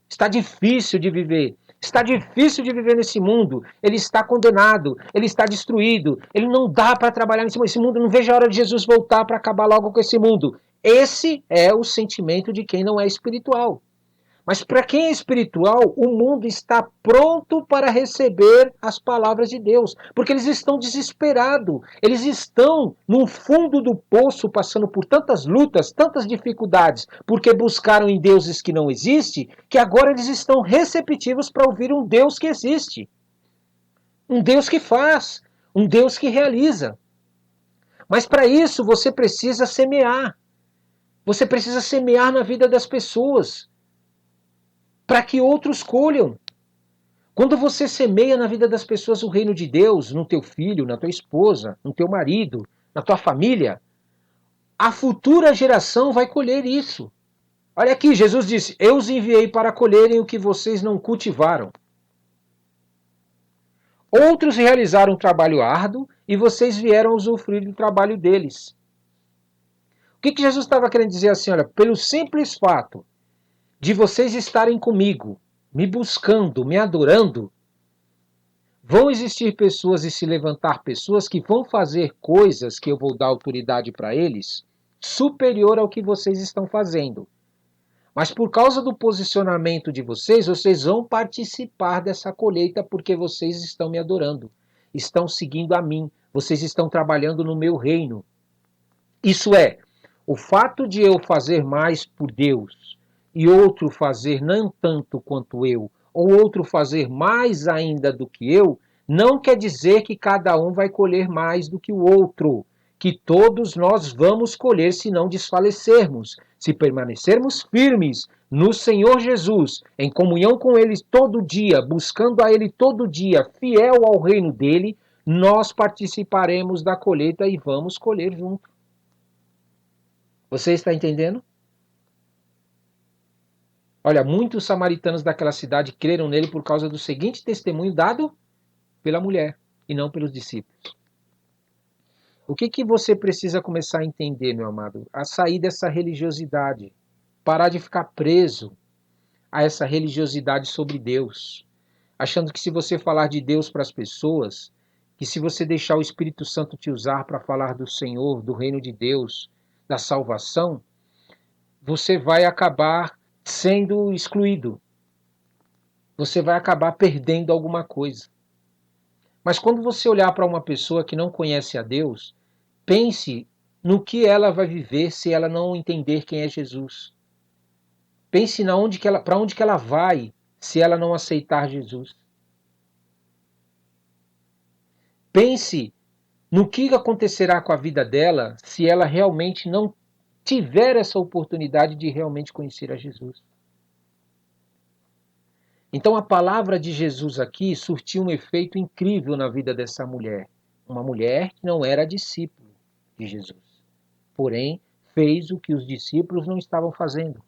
está difícil de viver. Está difícil de viver nesse mundo. Ele está condenado, ele está destruído. Ele não dá para trabalhar nesse mundo. Esse mundo, não vejo a hora de Jesus voltar para acabar logo com esse mundo. Esse é o sentimento de quem não é espiritual. Mas para quem é espiritual, o mundo está pronto para receber as palavras de Deus, porque eles estão desesperados, eles estão no fundo do poço, passando por tantas lutas, tantas dificuldades, porque buscaram em deuses que não existem, que agora eles estão receptivos para ouvir um Deus que existe, um Deus que faz, um Deus que realiza. Mas para isso você precisa semear, você precisa semear na vida das pessoas, para que outros colham. Quando você semeia na vida das pessoas o reino de Deus, no teu filho, na tua esposa, no teu marido, na tua família, a futura geração vai colher isso. Olha aqui, Jesus disse: eu os enviei para colherem o que vocês não cultivaram. Outros realizaram um trabalho árduo e vocês vieram usufruir do trabalho deles. O que Jesus estava querendo dizer assim? Olha, pelo simples fato de vocês estarem comigo, me buscando, me adorando, vão existir pessoas e se levantar pessoas que vão fazer coisas que eu vou dar autoridade para eles, superior ao que vocês estão fazendo. Mas por causa do posicionamento de vocês, vocês vão participar dessa colheita porque vocês estão me adorando, estão seguindo a mim, vocês estão trabalhando no meu reino. Isso é, o fato de eu fazer mais por Deus e outro fazer não tanto quanto eu, ou outro fazer mais ainda do que eu, não quer dizer que cada um vai colher mais do que o outro, que todos nós vamos colher se não desfalecermos, se permanecermos firmes no Senhor Jesus, em comunhão com Ele todo dia, buscando a Ele todo dia, fiel ao reino dele, nós participaremos da colheita e vamos colher junto. Você está entendendo? Olha, muitos samaritanos daquela cidade creram nele por causa do seguinte testemunho dado pela mulher e não pelos discípulos. O que você precisa começar a entender, meu amado? A sair dessa religiosidade. Parar de ficar preso a essa religiosidade sobre Deus. Achando que se você falar de Deus para as pessoas, que se você deixar o Espírito Santo te usar para falar do Senhor, do reino de Deus, da salvação, você vai acabar sendo excluído. Você vai acabar perdendo alguma coisa. Mas quando você olhar para uma pessoa que não conhece a Deus, pense no que ela vai viver se ela não entender quem é Jesus. Pense para onde que ela vai se ela não aceitar Jesus. Pense no que acontecerá com a vida dela se ela realmente não tiver essa oportunidade de realmente conhecer a Jesus. Então a palavra de Jesus aqui surtiu um efeito incrível na vida dessa mulher. Uma mulher que não era discípulo de Jesus. Porém, fez o que os discípulos não estavam fazendo.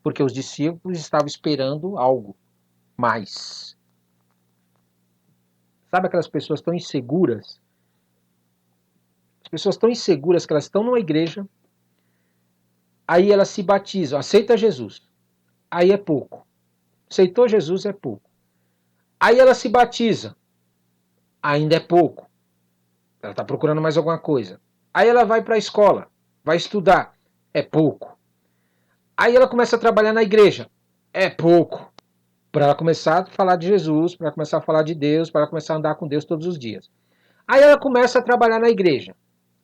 Porque os discípulos estavam esperando algo mais. Sabe aquelas pessoas tão inseguras? As pessoas tão inseguras que elas estão numa igreja, aí elas se batizam, aceita Jesus. Aí é pouco. Aceitou Jesus é pouco. Aí ela se batiza, ainda é pouco. Ela está procurando mais alguma coisa. Aí ela vai para a escola, vai estudar, é pouco. Aí ela começa a trabalhar na igreja, é pouco. Para ela começar a falar de Jesus, para ela começar a falar de Deus, para ela começar a andar com Deus todos os dias. Aí ela começa a trabalhar na igreja.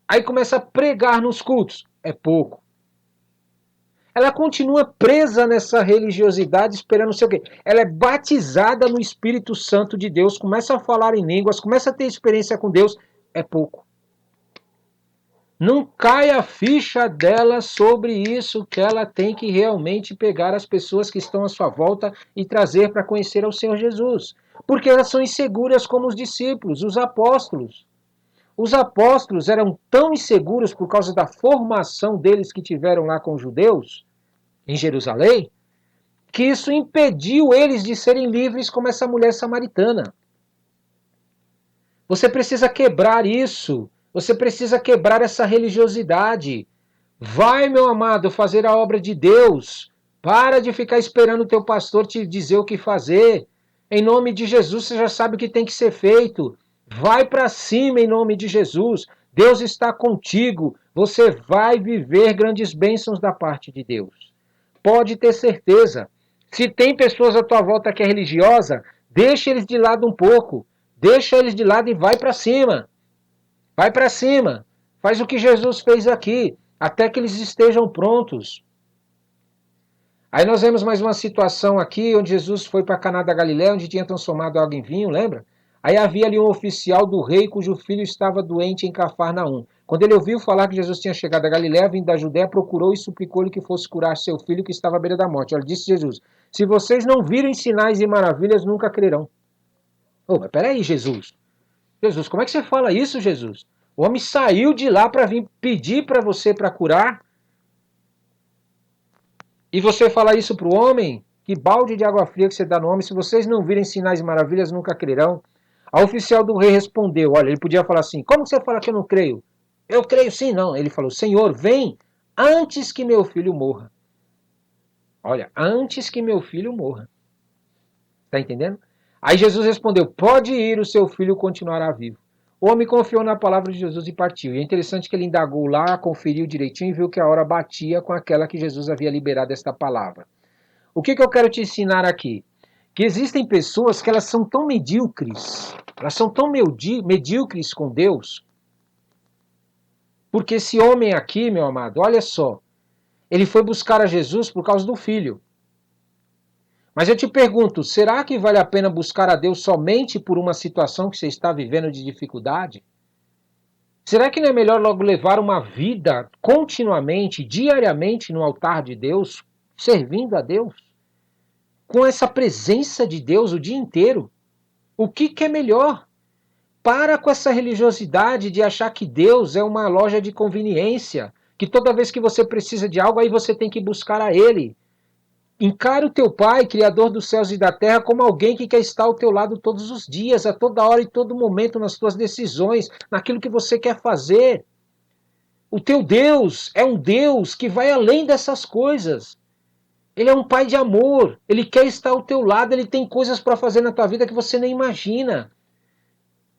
Aí começa a pregar nos cultos, é pouco. Ela continua presa nessa religiosidade, esperando não sei o quê. Ela é batizada no Espírito Santo de Deus, começa a falar em línguas, começa a ter experiência com Deus, é pouco. Não cai a ficha dela sobre isso, que ela tem que realmente pegar as pessoas que estão à sua volta e trazer para conhecer ao Senhor Jesus. Porque elas são inseguras como os discípulos, os apóstolos. Os apóstolos eram tão inseguros por causa da formação deles que tiveram lá com os judeus, em Jerusalém, que isso impediu eles de serem livres como essa mulher samaritana. Você precisa quebrar isso. Você precisa quebrar essa religiosidade. Vai, meu amado, fazer a obra de Deus. Para de ficar esperando o teu pastor te dizer o que fazer. Em nome de Jesus, você já sabe o que tem que ser feito. Vai para cima em nome de Jesus. Deus está contigo. Você vai viver grandes bênçãos da parte de Deus. Pode ter certeza. Se tem pessoas à tua volta que é religiosa, deixa eles de lado um pouco. Deixa eles de lado e vai para cima. Vai para cima. Faz o que Jesus fez aqui, até que eles estejam prontos. Aí nós vemos mais uma situação aqui, onde Jesus foi para Caná da Galiléia, onde tinha transformado água em vinho, lembra? Aí havia ali um oficial do rei, cujo filho estava doente em Cafarnaum. Quando ele ouviu falar que Jesus tinha chegado a Galiléia, vindo da Judéia, procurou e suplicou-lhe que fosse curar seu filho, que estava à beira da morte. Olha, disse Jesus, se vocês não virem sinais e maravilhas, nunca crerão. Oh, mas peraí, Jesus. Jesus, como é que você fala isso, Jesus? O homem saiu de lá para vir pedir para você para curar. E você fala isso para o homem? Que balde de água fria que você dá no homem. Se vocês não virem sinais e maravilhas, nunca crerão. A oficial do rei respondeu. Olha, ele podia falar assim, como você fala que eu não creio? Eu creio sim, não. Ele falou, Senhor, vem antes que meu filho morra. Olha, antes que meu filho morra. Está entendendo? Aí Jesus respondeu, pode ir, o seu filho continuará vivo. O homem confiou na palavra de Jesus e partiu. E é interessante que ele indagou lá, conferiu direitinho e viu que a hora batia com aquela que Jesus havia liberado esta palavra. O que eu quero te ensinar aqui? Que existem pessoas que elas são tão medíocres, elas são tão medíocres com Deus, porque esse homem aqui, meu amado, olha só, ele foi buscar a Jesus por causa do filho. Mas eu te pergunto, será que vale a pena buscar a Deus somente por uma situação que você está vivendo de dificuldade? Será que não é melhor logo levar uma vida continuamente, diariamente no altar de Deus, servindo a Deus? Com essa presença de Deus o dia inteiro? O que é melhor? Para com essa religiosidade de achar que Deus é uma loja de conveniência, que toda vez que você precisa de algo, aí você tem que buscar a Ele. Encare o teu Pai, Criador dos céus e da terra, como alguém que quer estar ao teu lado todos os dias, a toda hora e todo momento, nas tuas decisões, naquilo que você quer fazer. O teu Deus é um Deus que vai além dessas coisas. Ele é um Pai de amor, Ele quer estar ao teu lado, Ele tem coisas para fazer na tua vida que você nem imagina.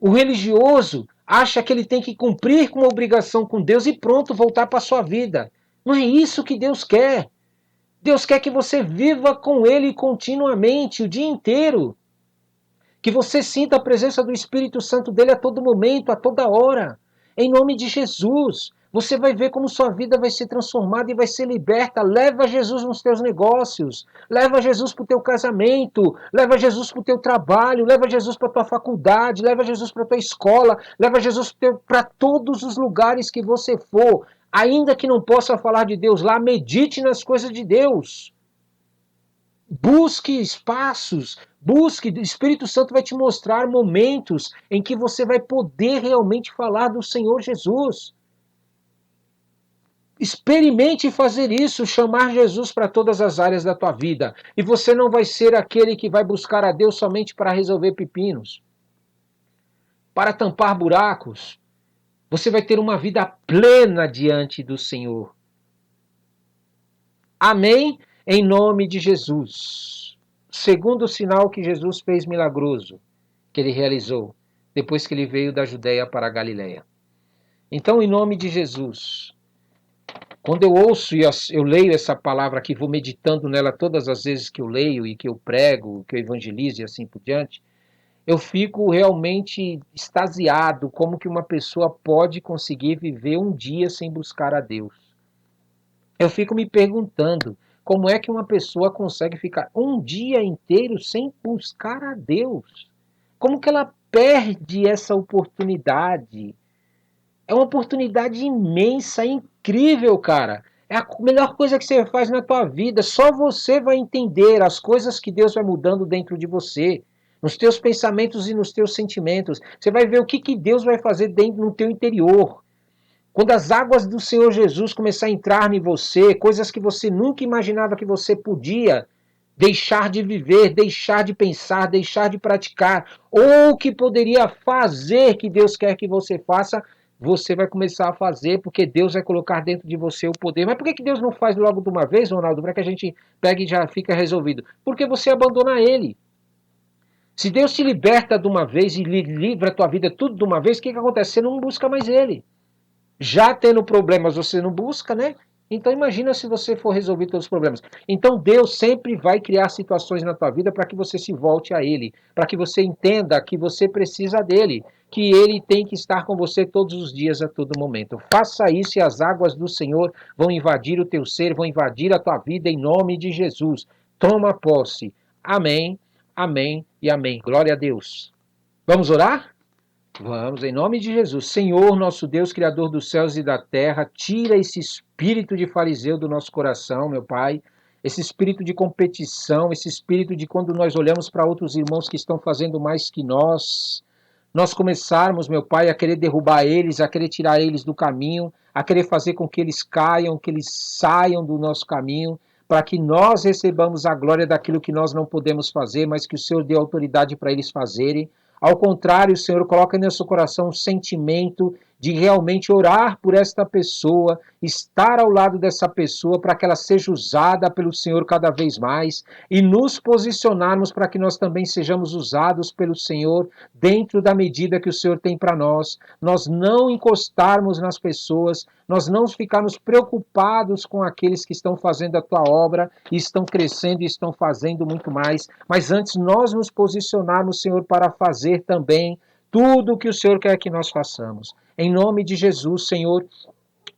O religioso acha que ele tem que cumprir com uma obrigação com Deus e pronto, voltar para a sua vida. Não é isso que Deus quer. Deus quer que você viva com Ele continuamente, o dia inteiro. Que você sinta a presença do Espírito Santo dele a todo momento, a toda hora. Em nome de Jesus. Você vai ver como sua vida vai ser transformada e vai ser liberta. Leva Jesus nos teus negócios, leva Jesus para o teu casamento, leva Jesus para o teu trabalho, leva Jesus para a tua faculdade, leva Jesus para a tua escola, leva Jesus para todos os lugares que você for. Ainda que não possa falar de Deus lá, medite nas coisas de Deus. Busque espaços, busque, o Espírito Santo vai te mostrar momentos em que você vai poder realmente falar do Senhor Jesus. Experimente fazer isso, chamar Jesus para todas as áreas da tua vida. E você não vai ser aquele que vai buscar a Deus somente para resolver pepinos, para tampar buracos. Você vai ter uma vida plena diante do Senhor. Amém? Em nome de Jesus. Segundo sinal que Jesus fez milagroso, que ele realizou, depois que ele veio da Judéia para a Galiléia. Então, em nome de Jesus, quando eu ouço e eu leio essa palavra aqui, vou meditando nela todas as vezes que eu leio e que eu prego, que eu evangelizo e assim por diante, eu fico realmente extasiado como que uma pessoa pode conseguir viver um dia sem buscar a Deus. Eu fico me perguntando como é que uma pessoa consegue ficar um dia inteiro sem buscar a Deus? Como que ela perde essa oportunidade? É uma oportunidade imensa, incrível, cara. É a melhor coisa que você faz na tua vida. Só você vai entender as coisas que Deus vai mudando dentro de você, nos teus pensamentos e nos teus sentimentos. Você vai ver o que Deus vai fazer dentro no teu interior. Quando as águas do Senhor Jesus começar a entrar em você, coisas que você nunca imaginava que você podia deixar de viver, deixar de pensar, deixar de praticar, ou que poderia fazer que Deus quer que você faça, você vai começar a fazer, porque Deus vai colocar dentro de você o poder. Mas por que Deus não faz logo de uma vez, Ronaldo, para que a gente pegue e já fica resolvido? Porque você abandona Ele. Se Deus te liberta de uma vez e livra a tua vida tudo de uma vez, o que acontece? Você não busca mais Ele. Já tendo problemas, você não busca, né? Então imagina se você for resolver todos os problemas. Então Deus sempre vai criar situações na tua vida para que você se volte a Ele, para que você entenda que você precisa dEle, que Ele tem que estar com você todos os dias, a todo momento. Faça isso e as águas do Senhor vão invadir o teu ser, vão invadir a tua vida em nome de Jesus. Toma posse. Amém, amém e amém. Glória a Deus. Vamos orar? Vamos, em nome de Jesus. Senhor, nosso Deus, Criador dos céus e da terra, tira esse espírito de fariseu do nosso coração, meu Pai. Esse espírito de competição, esse espírito de quando nós olhamos para outros irmãos que estão fazendo mais que nós começarmos, meu Pai, a querer derrubar eles, a querer tirar eles do caminho, a querer fazer com que eles caiam, que eles saiam do nosso caminho, para que nós recebamos a glória daquilo que nós não podemos fazer, mas que o Senhor dê autoridade para eles fazerem. Ao contrário, Senhor, coloca em nosso coração um sentimento de realmente orar por esta pessoa, estar ao lado dessa pessoa para que ela seja usada pelo Senhor cada vez mais e nos posicionarmos para que nós também sejamos usados pelo Senhor dentro da medida que o Senhor tem para nós. Nós não encostarmos nas pessoas, nós não ficarmos preocupados com aqueles que estão fazendo a tua obra e estão crescendo e estão fazendo muito mais, mas antes nós nos posicionarmos, Senhor, para fazer também tudo o que o Senhor quer que nós façamos. Em nome de Jesus, Senhor,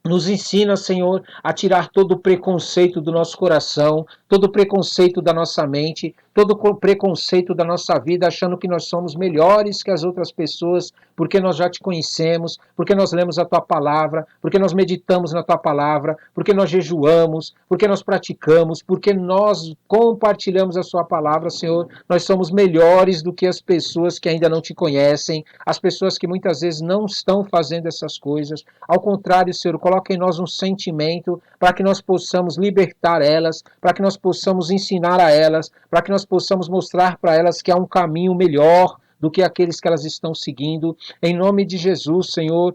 nos ensina, Senhor, a tirar todo o preconceito do nosso coração, todo o preconceito da nossa mente, todo o preconceito da nossa vida, achando que nós somos melhores que as outras pessoas, porque nós já te conhecemos, porque nós lemos a tua palavra, porque nós meditamos na tua palavra, porque nós jejuamos, porque nós praticamos, porque nós compartilhamos a sua palavra, Senhor. Nós somos melhores do que as pessoas que ainda não te conhecem, as pessoas que muitas vezes não estão fazendo essas coisas. Ao contrário, Senhor, coloca em nós um sentimento para que nós possamos libertar elas, para que nós possamos ensinar a elas, para que nós possamos mostrar para elas que há um caminho melhor do que aqueles que elas estão seguindo. Em nome de Jesus, Senhor,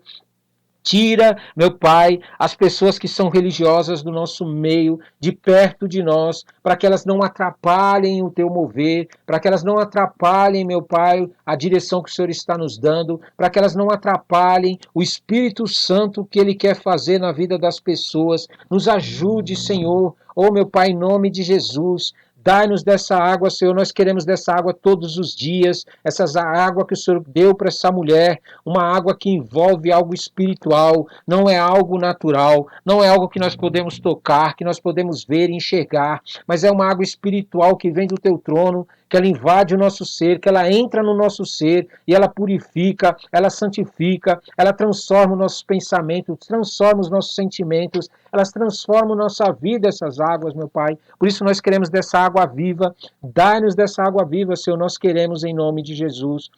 tira, meu Pai, as pessoas que são religiosas do nosso meio, de perto de nós, para que elas não atrapalhem o teu mover, para que elas não atrapalhem, meu Pai, a direção que o Senhor está nos dando, para que elas não atrapalhem o Espírito Santo que Ele quer fazer na vida das pessoas. Nos ajude, Senhor, oh meu Pai, em nome de Jesus. Dai-nos dessa água, Senhor, nós queremos dessa água todos os dias, essa água que o Senhor deu para essa mulher, uma água que envolve algo espiritual, não é algo natural, não é algo que nós podemos tocar, que nós podemos ver e enxergar, mas é uma água espiritual que vem do teu trono, que ela invade o nosso ser, que ela entra no nosso ser e ela purifica, ela santifica, ela transforma os nossos pensamentos, transforma os nossos sentimentos, elas transformam nossa vida, essas águas, meu Pai. Por isso nós queremos dessa água viva. Dai-nos dessa água viva, Senhor. Nós queremos em nome de Jesus.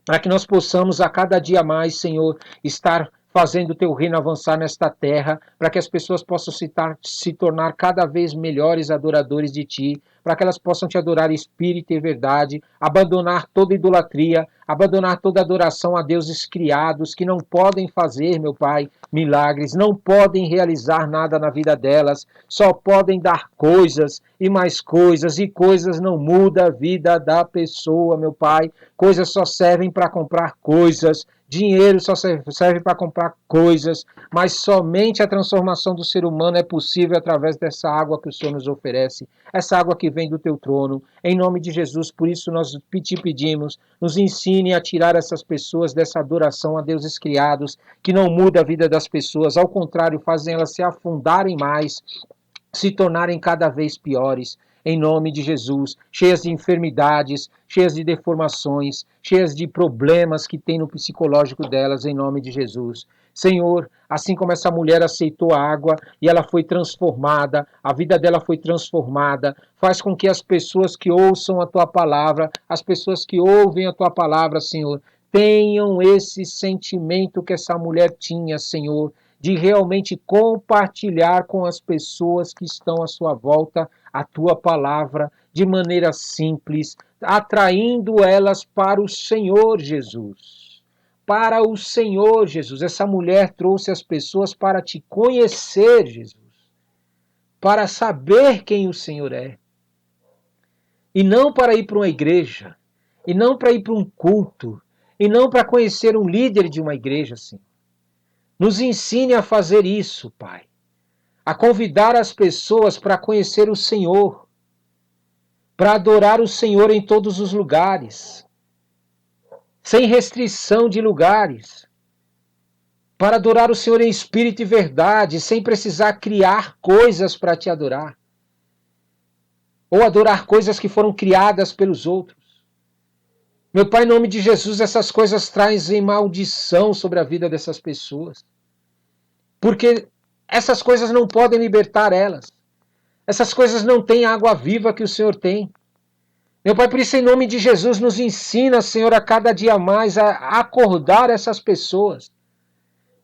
Para que nós possamos a cada dia mais, Senhor, estar fazendo o teu reino avançar nesta terra, para que as pessoas possam se tornar cada vez melhores adoradores de ti, para que elas possam te adorar em espírito e verdade, abandonar toda idolatria, abandonar toda adoração a deuses criados que não podem fazer, meu Pai, milagres, não podem realizar nada na vida delas, só podem dar coisas e mais coisas, e coisas não mudam a vida da pessoa, meu Pai. Coisas só servem para comprar coisas, dinheiro só serve para comprar coisas, mas somente a transformação do ser humano é possível através dessa água que o Senhor nos oferece, essa água que vem do teu trono. Em nome de Jesus, por isso nós te pedimos, nos ensine a tirar essas pessoas dessa adoração a deuses criados, que não muda a vida das pessoas, ao contrário, fazem elas se afundarem mais, se tornarem cada vez piores, em nome de Jesus, cheias de enfermidades, cheias de deformações, cheias de problemas que tem no psicológico delas, em nome de Jesus. Senhor, assim como essa mulher aceitou a água e ela foi transformada, a vida dela foi transformada, faz com que as pessoas que ouçam a tua palavra, as pessoas que ouvem a tua palavra, Senhor, tenham esse sentimento que essa mulher tinha, Senhor, de realmente compartilhar com as pessoas que estão à sua volta a tua palavra de maneira simples, atraindo elas para o Senhor Jesus. Para o Senhor Jesus. Essa mulher trouxe as pessoas para te conhecer, Jesus. Para saber quem o Senhor é. E não para ir para uma igreja. E não para ir para um culto. E não para conhecer um líder de uma igreja, Senhor. Nos ensine a fazer isso, Pai. A convidar as pessoas para conhecer o Senhor. Para adorar o Senhor em todos os lugares. Sem restrição de lugares. Para adorar o Senhor em espírito e verdade, sem precisar criar coisas para te adorar. Ou adorar coisas que foram criadas pelos outros. Meu Pai, em nome de Jesus, essas coisas trazem maldição sobre a vida dessas pessoas. Porque essas coisas não podem libertar elas. Essas coisas não têm a água viva que o Senhor tem. Meu Pai, por isso, em nome de Jesus, nos ensina, Senhor, a cada dia mais a acordar essas pessoas.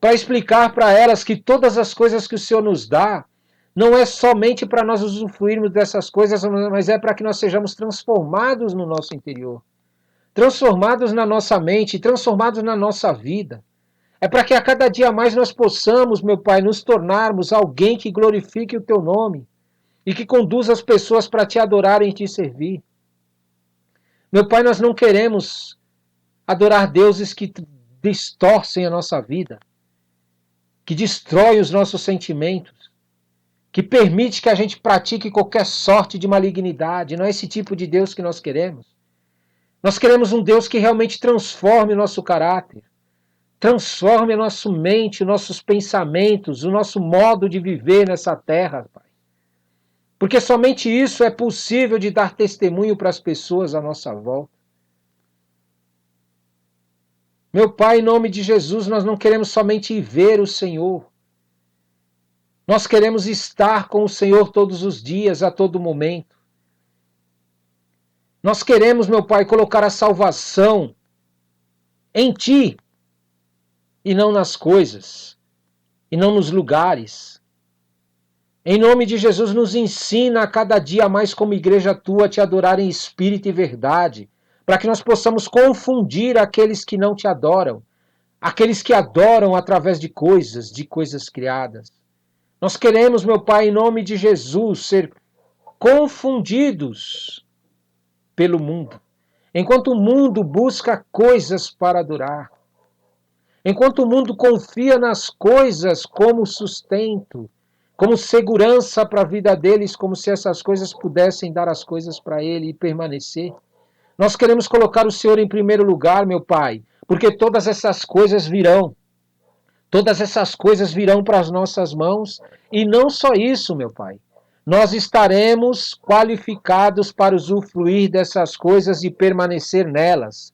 Para explicar para elas que todas as coisas que o Senhor nos dá, não é somente para nós usufruirmos dessas coisas, mas é para que nós sejamos transformados no nosso interior. Transformados na nossa mente, transformados na nossa vida. É para que a cada dia mais nós possamos, meu Pai, nos tornarmos alguém que glorifique o teu nome e que conduza as pessoas para te adorarem e te servir. Meu Pai, nós não queremos adorar deuses que distorcem a nossa vida, que destroem os nossos sentimentos, que permite que a gente pratique qualquer sorte de malignidade. Não é esse tipo de Deus que nós queremos. Nós queremos um Deus que realmente transforme o nosso caráter, transforme a nossa mente, os nossos pensamentos, o nosso modo de viver nessa terra, Pai. Porque somente isso é possível de dar testemunho para as pessoas à nossa volta. Meu Pai, em nome de Jesus, nós não queremos somente ver o Senhor. Nós queremos estar com o Senhor todos os dias, a todo momento. Nós queremos, meu Pai, colocar a salvação em Ti e não nas coisas, e não nos lugares. Em nome de Jesus, nos ensina a cada dia mais como igreja Tua a te adorar em espírito e verdade, para que nós possamos confundir aqueles que não Te adoram, aqueles que adoram através de coisas criadas. Nós queremos, meu Pai, em nome de Jesus, ser confundidos pelo mundo. Enquanto o mundo busca coisas para adorar. Enquanto o mundo confia nas coisas como sustento, como segurança para a vida deles, como se essas coisas pudessem dar as coisas para ele e permanecer. Nós queremos colocar o Senhor em primeiro lugar, meu Pai, porque todas essas coisas virão. Todas essas coisas virão para as nossas mãos. E não só isso, meu Pai. Nós estaremos qualificados para usufruir dessas coisas e permanecer nelas.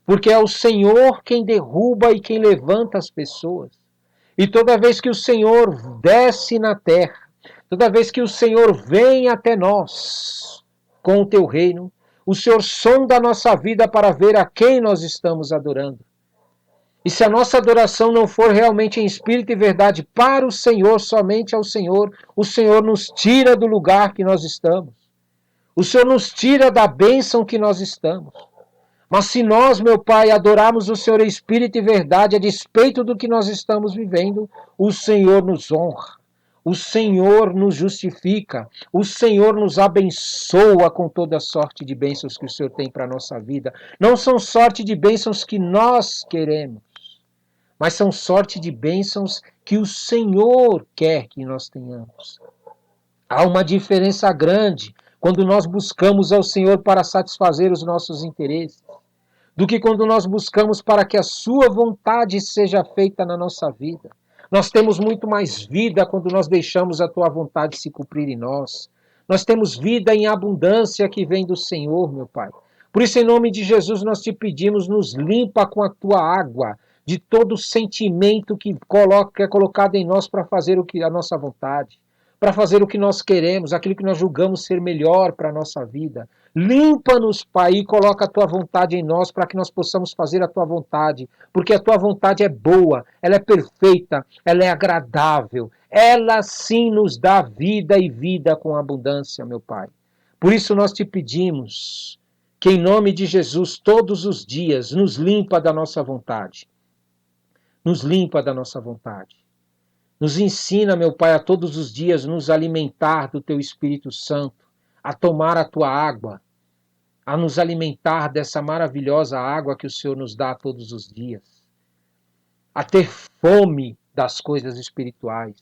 Porque é o Senhor quem derruba e quem levanta as pessoas. E toda vez que o Senhor desce na terra, toda vez que o Senhor vem até nós com o teu reino, o Senhor sonda a nossa vida para ver a quem nós estamos adorando. E se a nossa adoração não for realmente em espírito e verdade para o Senhor, somente ao Senhor, o Senhor nos tira do lugar que nós estamos. O Senhor nos tira da bênção que nós estamos. Mas se nós, meu Pai, adorarmos o Senhor em espírito e verdade, a despeito do que nós estamos vivendo, o Senhor nos honra. O Senhor nos justifica, o Senhor nos abençoa com toda sorte de bênçãos que o Senhor tem para a nossa vida. Não são sorte de bênçãos que nós queremos, mas são sorte de bênçãos que o Senhor quer que nós tenhamos. Há uma diferença grande quando nós buscamos ao Senhor para satisfazer os nossos interesses, do que quando nós buscamos para que a sua vontade seja feita na nossa vida. Nós temos muito mais vida quando nós deixamos a tua vontade se cumprir em nós. Nós temos vida em abundância que vem do Senhor, meu Pai. Por isso, em nome de Jesus, nós te pedimos, nos limpa com a tua água de todo sentimento que é colocado em nós para fazer o que a nossa vontade, para fazer o que nós queremos, aquilo que nós julgamos ser melhor para a nossa vida. Limpa-nos, Pai, e coloca a tua vontade em nós para que nós possamos fazer a tua vontade, porque a tua vontade é boa, ela é perfeita, ela é agradável, ela sim nos dá vida e vida com abundância, meu Pai. Por isso nós te pedimos que em nome de Jesus, todos os dias, nos limpa da nossa vontade. Nos limpa da nossa vontade. Nos ensina, meu Pai, a todos os dias nos alimentar do teu Espírito Santo, a tomar a tua água, a nos alimentar dessa maravilhosa água que o Senhor nos dá todos os dias, a ter fome das coisas espirituais,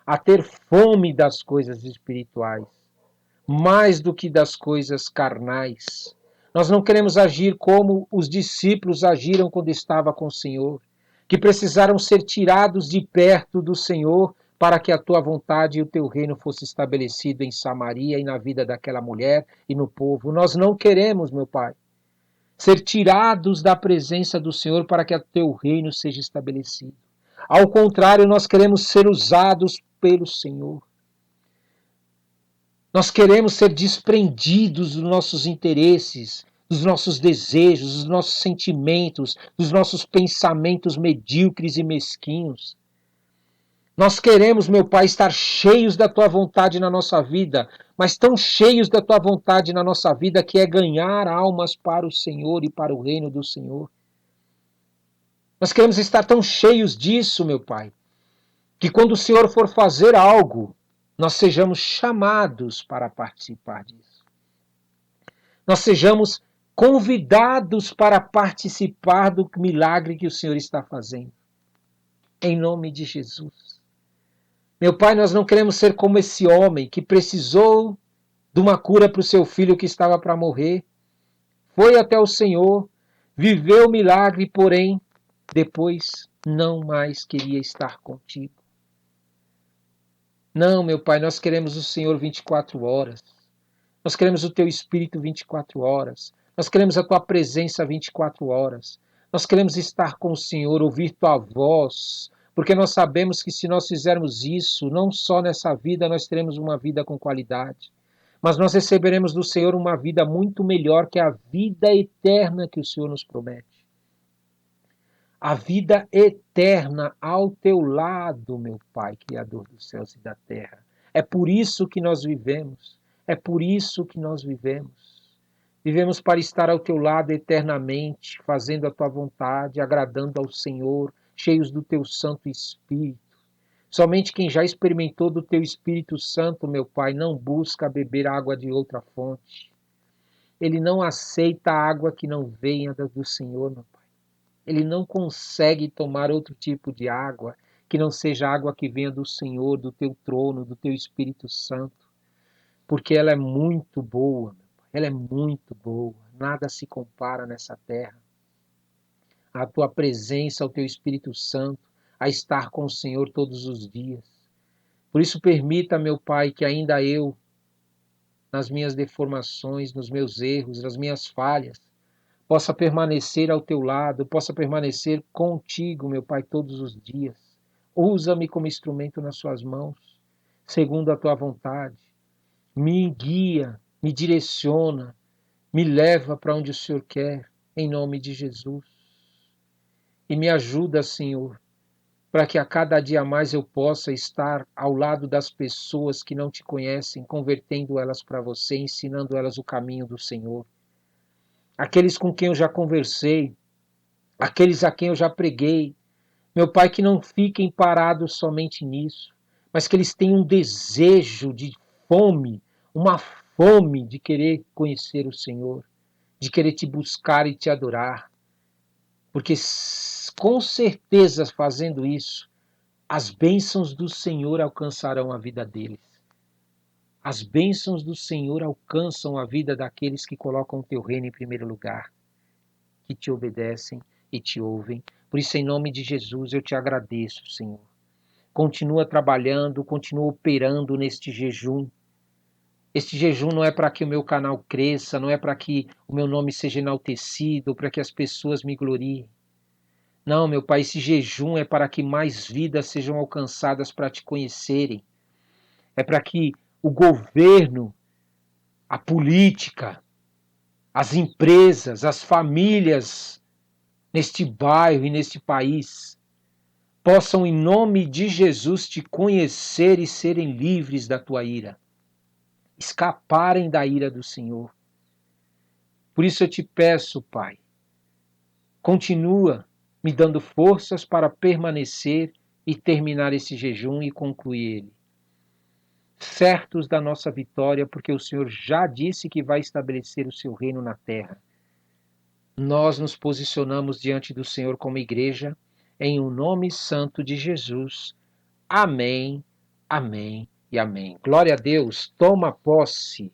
a ter fome das coisas espirituais, mais do que das coisas carnais. Nós não queremos agir como os discípulos agiram quando estava com o Senhor, que precisaram ser tirados de perto do Senhor para que a tua vontade e o teu reino fosse estabelecido em Samaria e na vida daquela mulher e no povo. Nós não queremos, meu Pai, ser tirados da presença do Senhor para que o teu reino seja estabelecido. Ao contrário, nós queremos ser usados pelo Senhor. Nós queremos ser desprendidos dos nossos interesses, dos nossos desejos, dos nossos sentimentos, dos nossos pensamentos medíocres e mesquinhos. Nós queremos, meu Pai, estar cheios da tua vontade na nossa vida, mas tão cheios da tua vontade na nossa vida que é ganhar almas para o Senhor e para o reino do Senhor. Nós queremos estar tão cheios disso, meu Pai, que quando o Senhor for fazer algo, nós sejamos chamados para participar disso. Nós sejamos convidados para participar do milagre que o Senhor está fazendo. Em nome de Jesus. Meu Pai, nós não queremos ser como esse homem que precisou de uma cura para o seu filho que estava para morrer. Foi até o Senhor, viveu o milagre, porém, depois não mais queria estar contigo. Não, meu Pai, nós queremos o Senhor 24 horas. Nós queremos o teu Espírito 24 horas. Nós queremos a tua presença 24 horas. Nós queremos estar com o Senhor, ouvir tua voz, porque nós sabemos que se nós fizermos isso, não só nessa vida nós teremos uma vida com qualidade, mas nós receberemos do Senhor uma vida muito melhor que a vida eterna que o Senhor nos promete. A vida eterna ao teu lado, meu Pai, Criador dos céus e da terra. É por isso que nós vivemos. É por isso que nós vivemos. Vivemos para estar ao teu lado eternamente, fazendo a tua vontade, agradando ao Senhor, cheios do teu Santo Espírito. Somente quem já experimentou do teu Espírito Santo, meu Pai, não busca beber água de outra fonte. Ele não aceita água que não venha do Senhor, meu Pai. Ele não consegue tomar outro tipo de água que não seja água que venha do Senhor, do teu trono, do teu Espírito Santo, porque ela é muito boa, ela é muito boa, nada se compara nessa terra. A tua presença, o teu Espírito Santo, a estar com o Senhor todos os dias. Por isso permita, meu Pai, que ainda eu, nas minhas deformações, nos meus erros, nas minhas falhas, possa permanecer ao teu lado, possa permanecer contigo, meu Pai, todos os dias. Usa-me como instrumento nas suas mãos, segundo a tua vontade. Me guia, me direciona, me leva para onde o Senhor quer, em nome de Jesus. E me ajuda, Senhor, para que a cada dia mais eu possa estar ao lado das pessoas que não te conhecem, convertendo elas para você, ensinando elas o caminho do Senhor. Aqueles com quem eu já conversei, aqueles a quem eu já preguei, meu Pai, que não fiquem parados somente nisso, mas que eles tenham um desejo de fome, uma fome de querer conhecer o Senhor, de querer te buscar e te adorar, porque com certeza fazendo isso, as bênçãos do Senhor alcançarão a vida deles. As bênçãos do Senhor alcançam a vida daqueles que colocam o teu reino em primeiro lugar, que te obedecem e te ouvem. Por isso, em nome de Jesus, eu te agradeço, Senhor. Continua trabalhando, continua operando neste jejum. Este jejum não é para que o meu canal cresça, não é para que o meu nome seja enaltecido, para que as pessoas me gloriem. Não, meu Pai, esse jejum é para que mais vidas sejam alcançadas para te conhecerem. É para que o governo, a política, as empresas, as famílias neste bairro e neste país possam, em nome de Jesus, te conhecer e serem livres da tua ira, escaparem da ira do Senhor. Por isso eu te peço, Pai, continua me dando forças para permanecer e terminar esse jejum e concluir ele. Certos da nossa vitória, porque o Senhor já disse que vai estabelecer o seu reino na terra. Nós nos posicionamos diante do Senhor como igreja, em o nome santo de Jesus. Amém, amém e amém. Glória a Deus, toma posse.